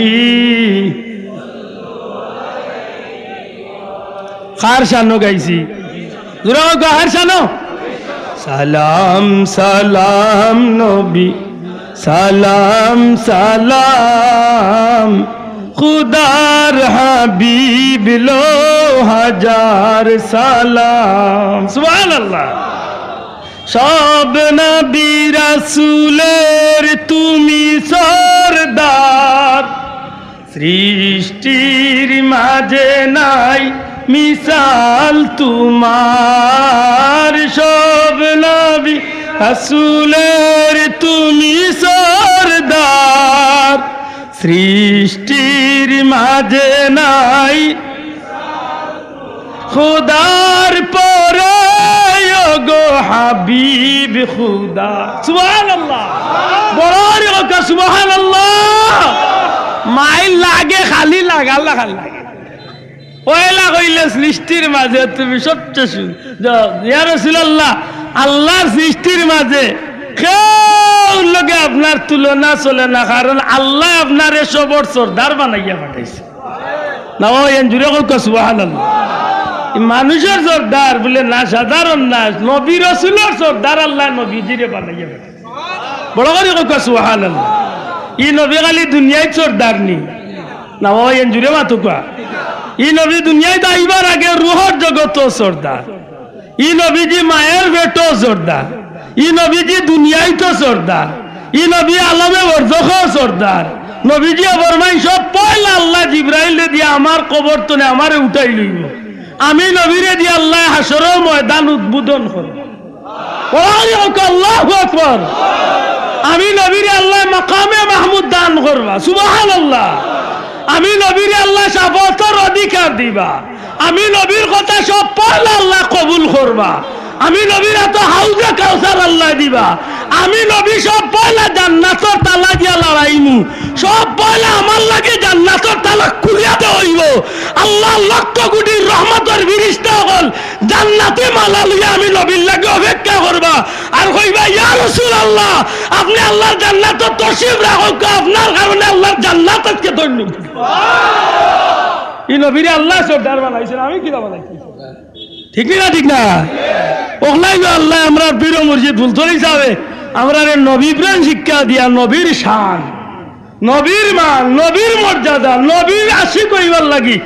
خار شانو গাইছি জোরে গাহার শানো। সালাম সালাম নবী সালাম সালাম খুদার হাবিব লো হাজার সালাম। সুবহানাল্লাহ। সব নবী রাসূলের তুমি সরদার, সৃষ্টির মাঝে নাই মিসাল তোমার। সব নবী রাসূলের তুমি সরদার, সৃষ্টির মাঝে নাই খুদার পরে গো হাবিব খুদা। সুবহানাল্লাহ। বড় কথা সুবহানাল্লাহ। মাইল লাগে খালি লাগা আল্লাহ খালি লাগে পয়লা কইলে সৃষ্টির মাঝে তুমি সবচেয়ে সুন্দর। ইয়া রাসূলুল্লাহ, আল্লাহর সৃষ্টির মাঝে কেউ লগে আপনার তুলনা চলে না, কারণ আল্লাহ আপনার সবর সর্দার বানাইয়া পাঠাইছে। না ও এন জুড়ে কই সুবহানাল্লাহ। মানুষের সর্দার বলে না, সাধারণ না, নবী রাসূলের সর্দার আল্লাহ নবীজিরে বানাইয়া বড় করে কই সুবহানাল্লাহ। ই নবী খালি দুনিয়ায় সর্দার নি না ও এন জুড়ে মাতো কা। ই নবী দুনিয়ায় আইবার আগে রূহর জগত সর্দার। ই নবীজি মায়ের বেটো সর্দার। ই নবীজি দুনিয়ায় তো সর্দার। ই নবী আলমে বরজখ সর্দার। নবীজি ফরমাই সব পয়লা আল্লাহ জিবরাইলে দিয়ে আমার কবর তনে আমারে উঠাই লইব। আমি নবীরে দিয়ে আল্লাহ হাসরের ময়দান উদ্বোধন করব। আল্লাহু আকবার। আমি নবীরে আল্লাহ মাকামে মাহমুদ দান করবা। সুবহানাল্লাহ। আমি নবীরে আল্লাহ শাফাতের অধিকার দিবা। আমি নবীর কথা সব পয়লা আল্লাহ কবুল করবা। আমি নবীর এত হাউজে কাউসার আল্লাহ দিবা। আমি নবী সব পয়লা জান্নাতের তালা দিয়া লড়াইমু। সব পয়লা আমার লাগে জান্নাতের তালা খুলিয়া দেওয়াইব। আল্লাহ লক্ষ কোটি রহমতের ফেরেশতা হল জান্নাতে মালা লইয়া আমি নবীর লাগে অপেক্ষা করবা। আর কইবা ইয়া রাসূলুল্লাহ আপনি আল্লাহর জান্নাতে তশরিফ রাখুক, আপনার কারণে আল্লাহর জান্নাত আজকে ধন্য। এই নবীরে আল্লাহ সর্দার বানাইছেন, আমি কি বানাইছি? ঠিক না ঠিক না? ওখানে আল্লাহ আমরা পীর মুর্শিদ ফুলতলি যাবে আমরা নবী প্রেম শিক্ষা দিয়া নবীর শান, নবীর মান, নবীর মর্যাদা, নবীর আশিক কইবার লাগি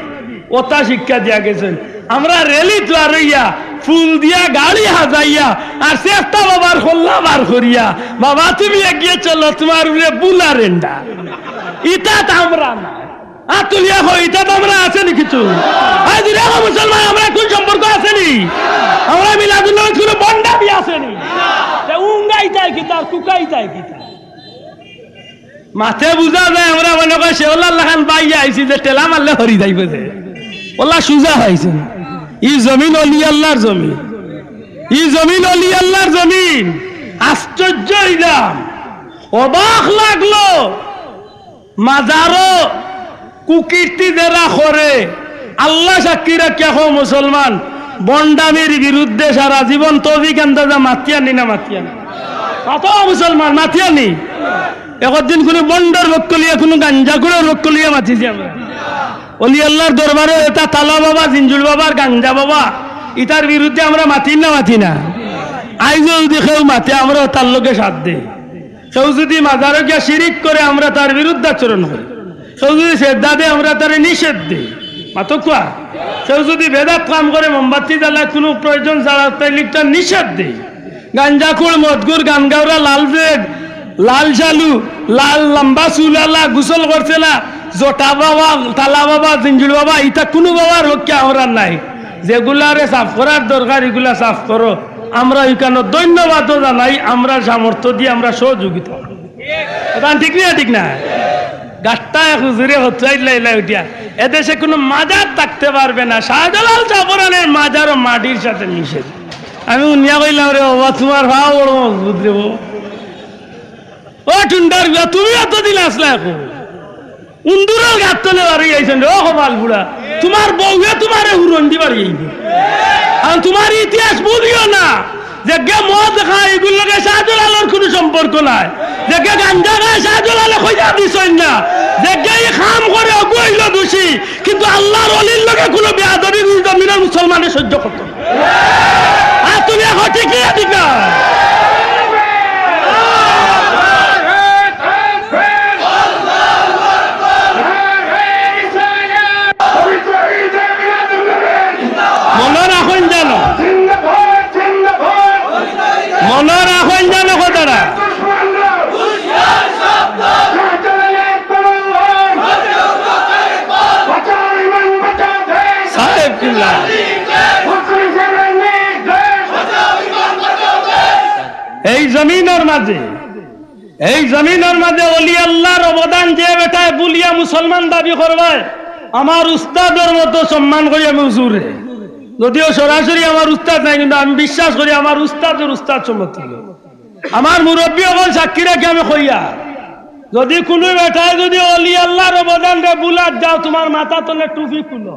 ওটা শিক্ষা দিয়া গেছেন। আমরা রেলি তোয়ারইয়া ফুল দিয়া গাড়ি হাজাইয়া আর চেষ্টা বাবার খোল্লা বার করিয়া বাবা তুমি এগিয়ে চলো তোমার বুলা রেন্ডা ইটা আমরা না তুলিয়া হো ইটা আমরা আছে নি কিছু মুসলমান আমরা কোন সম্পর্ক আছে নি? আমরা মিলাদুল্লাহ কোনো বন্ডাবি আছে নি? উঙ্গাই যায় কি তার কুকাই যায় কি তার মাথে বুঝা যায়। আমরা মনে করি শেওলা খান বাইয়া আইছি যে টেলা মারলে হরি যাইবে যে ওলা সুজা হয়েছে। ই জমিন অলি আল্লাহর জমিন, ই জমিন অলি আল্লাহর জমিন। আশ্চর্য হইলাম, অবাক লাগলো। মাজারো কুকীর্তি যারা করে আল্লাহ সাক্ষী রাখিয়া হো মুসলমান বন্ডামির বিরুদ্ধে সারা জীবন তৌফিক আন্দাজা মাতিয়ানি না মাতিয়ানি কত মুসলমান মাতিয়ানি। একদিন কোনো বন্ডার রক্ষলিয়া কোনো গাঞ্জা করে রক্ষলিয়া মাতিছি আমরা। অলি আল্লাহর দরবারে এটা তালা বাবা, জিঞ্জুল বাবার গাঞ্জা বাবা, ইটার বিরুদ্ধে আমরা মাতি না মাতি না। আইজ যদি কেউ মাতে আমরা তার লোকে সাথ দেই। কেউ যদি মাজারে গিয়া শিরিক করে আমরা তার বিরুদ্ধে আচরণ করি। কেউ যদি শ্রদ্ধা দেয় আমরা তার নিষেধ দিই। মাতো কোয়া কেউ যদি বেদাত কাম করে মোমবাতি জ্বালায় কোনো প্রয়োজন ছাড়া তাইলে তার নিষেধ দেই। গাঞ্জাখুর মদগুর গান গাওরা লাল বেগ, লাল শালু, লাল লম্বা চুলালা গোসল করছে না জটা বাবা, তালা বাবা, জিঞ্জুল বাবা, ইটা কোনো বাবার রক্ষা আমরা নাই। যেগুলারে সাফ করার দরকার এগুলা সাফ করো। আমরা এখানে ধন্যবাদও জানাই, আমরা সামর্থ্য দিয়ে আমরা সহযোগিতা ঠিক না ঠিক না? গাছটা হুজুরে হচ্ছাইলা উঠিয়া এদেশে কোনো মাজার থাকতে পারবে না। শাহজালাল জাফরানের মাজার ও মাটির সাথে মিশে। আমি উনিয়া কইলাম রে বাবা তোমার ভাও বড় মজবুত রে ও টুন্ডার তুমি এত দিন আসলা এখন উন্দুরের গাছ তলে বাড়ি আইছেন রে ও কপাল বুড়া। তোমার বউয়ে তোমার হুরন্ডি বাড়ি আইব। আর তোমার ইতিহাস বুঝিও না যে গে মদ খায় এগুলোকে শাহজালালের কোনো সম্পর্ক নাই। যে গে গাঞ্জা খায় শাহজালালে খোঁজা দিছেন না। যে গে খাম করে অগুইল দোষী, কিন্তু আল্লাহর ওলির লগে কোনো বেয়াদবি জমিনের মুসলমানের সহ্য করত না। আর তুমি এখন ঠিক না ঠিক না? মনে রাখুন জানো, মনে রাখুন জানো কথাটা। এই জমিনের মাঝে, এই জমিনের মাঝে অলি আল্লাহর অবদান যে বেটায় বলিয়া মুসলমান দাবি করবে আমার উস্তাদের মতো সম্মান করি আমি হুজুরে। যদিও সরাসরি আমার উস্তাদ নাই, কিন্তু আমি বিশ্বাস করি আমার উস্তাদের উস্তাদ সম্মতি। আমার মুরব্বী অকল সাক্ষী রেখে আমি কইয়া যদি কোনো বেটায় যদি অলি আল্লাহর অবদান রে বুলাত যাও তোমার মাথা তলে টুপি খুলো,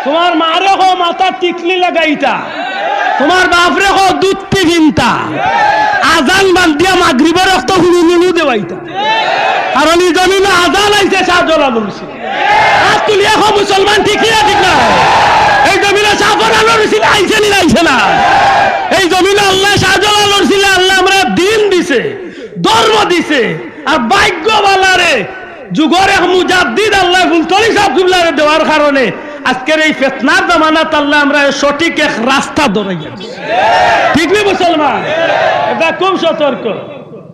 তোমার মারে হো মাথা টিকলি লাগাইতা, তোমার বাপরে কো দুধটি ভিনতা আজান বান্ধিয়া মাগরিবের রক্ত হুলুলুলু দেওয়াইতা কারণ এই জমিনে আজান আইছে শাহজালাল রসিল আর তুলি এখন মুসলমান ঠিকই না ঠিক না এই জমিনে শাহজালাল রসিল আইছে নি আইছে না এই জমিনে আল্লাহ শাহজালাল রসিল আল্লাহ আমরা দিন দিছে ধর্ম দিছে আর ভাগ্যবালারে যুগের এক মুজাদ্দিদ আল্লাহ ফুলতলি সাহেব কিবলারে দেওয়ার কারণে আজকের এই ফিতনার জামানাত আল্লাহ আমরা সঠিক এক রাস্তা ধরাইয়া ঠিক নেই মুসলমান এটা খুব সতর্ক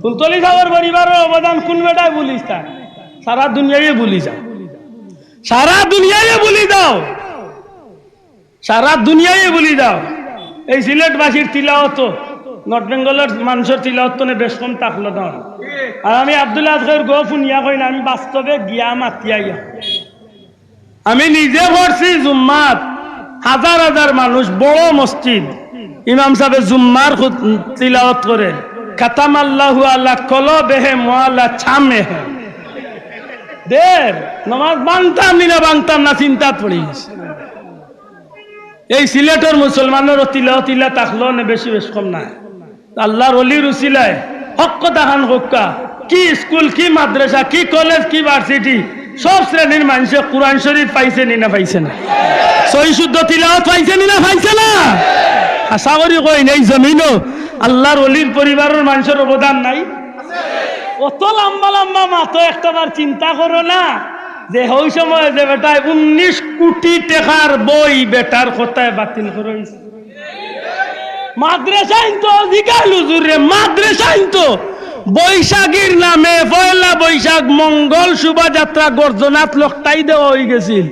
ফুলতলি সাহেবের পরিবারের অবদান কোন বেটায় বলিস তা সারা দুনিয়ায় বলি যাও সারা দুনিয়ায় বলি দাও সারা দুনিয়ায় বলি দাও এই সিলেটবাসীর তিলাওয়াত নর্থ বেঙ্গলের মানুষের তিলাওয়াত বেশ কম থাকলো না আর আমি আব্দুল আজগর গো ফুনিয়া কই না আমি বাস্তবে গিয়া মাতিয়া গিয়া আমি নিজে করছি জুম্মাত হাজার হাজার মানুষ বড় মসজিদ ইমাম সাহেব জুম্মার তিলাওয়াত করে খাতাম আল্লাহু আলা কলবেহে মুআলা ছামে দের নামাজ বাংতাম না চিন্তা পড়ি এই সিলেটের মুসলমানের তিলা থাকলো না বেশি বেশ কম না আল্লাহর ওলির উসিলায় হক কথা খান হক্কা কি স্কুল কি মাদ্রাসা কি কলেজ কি ভার্সিটি সব শ্রেণীর মানুষে কোরআন শরীফ পাইছে নি না পাইছে না সহি শুদ্ধ তিলাওয়াত পাইছে নি না পাইছে না আশা করি কই নাই জমিনও আল্লাহর ওলির পরিবারের মানুষের অবদান নাই অত লম্বা লম্বা মাতো একটাবার চিন্তা করো না যে ওই সময় যে বেটায় 19 কোটি টাকার বই বেটার কথায় বাতিল করে মাদ্রাসায় তো অধিকার হুজুরে মাদ্রাসায় তো বৈশাখীর নামে পয়লা বৈশাখ মঙ্গল শোভাযাত্রা গর্জনাত লোকটাই দেওয়া হয়ে গেছিল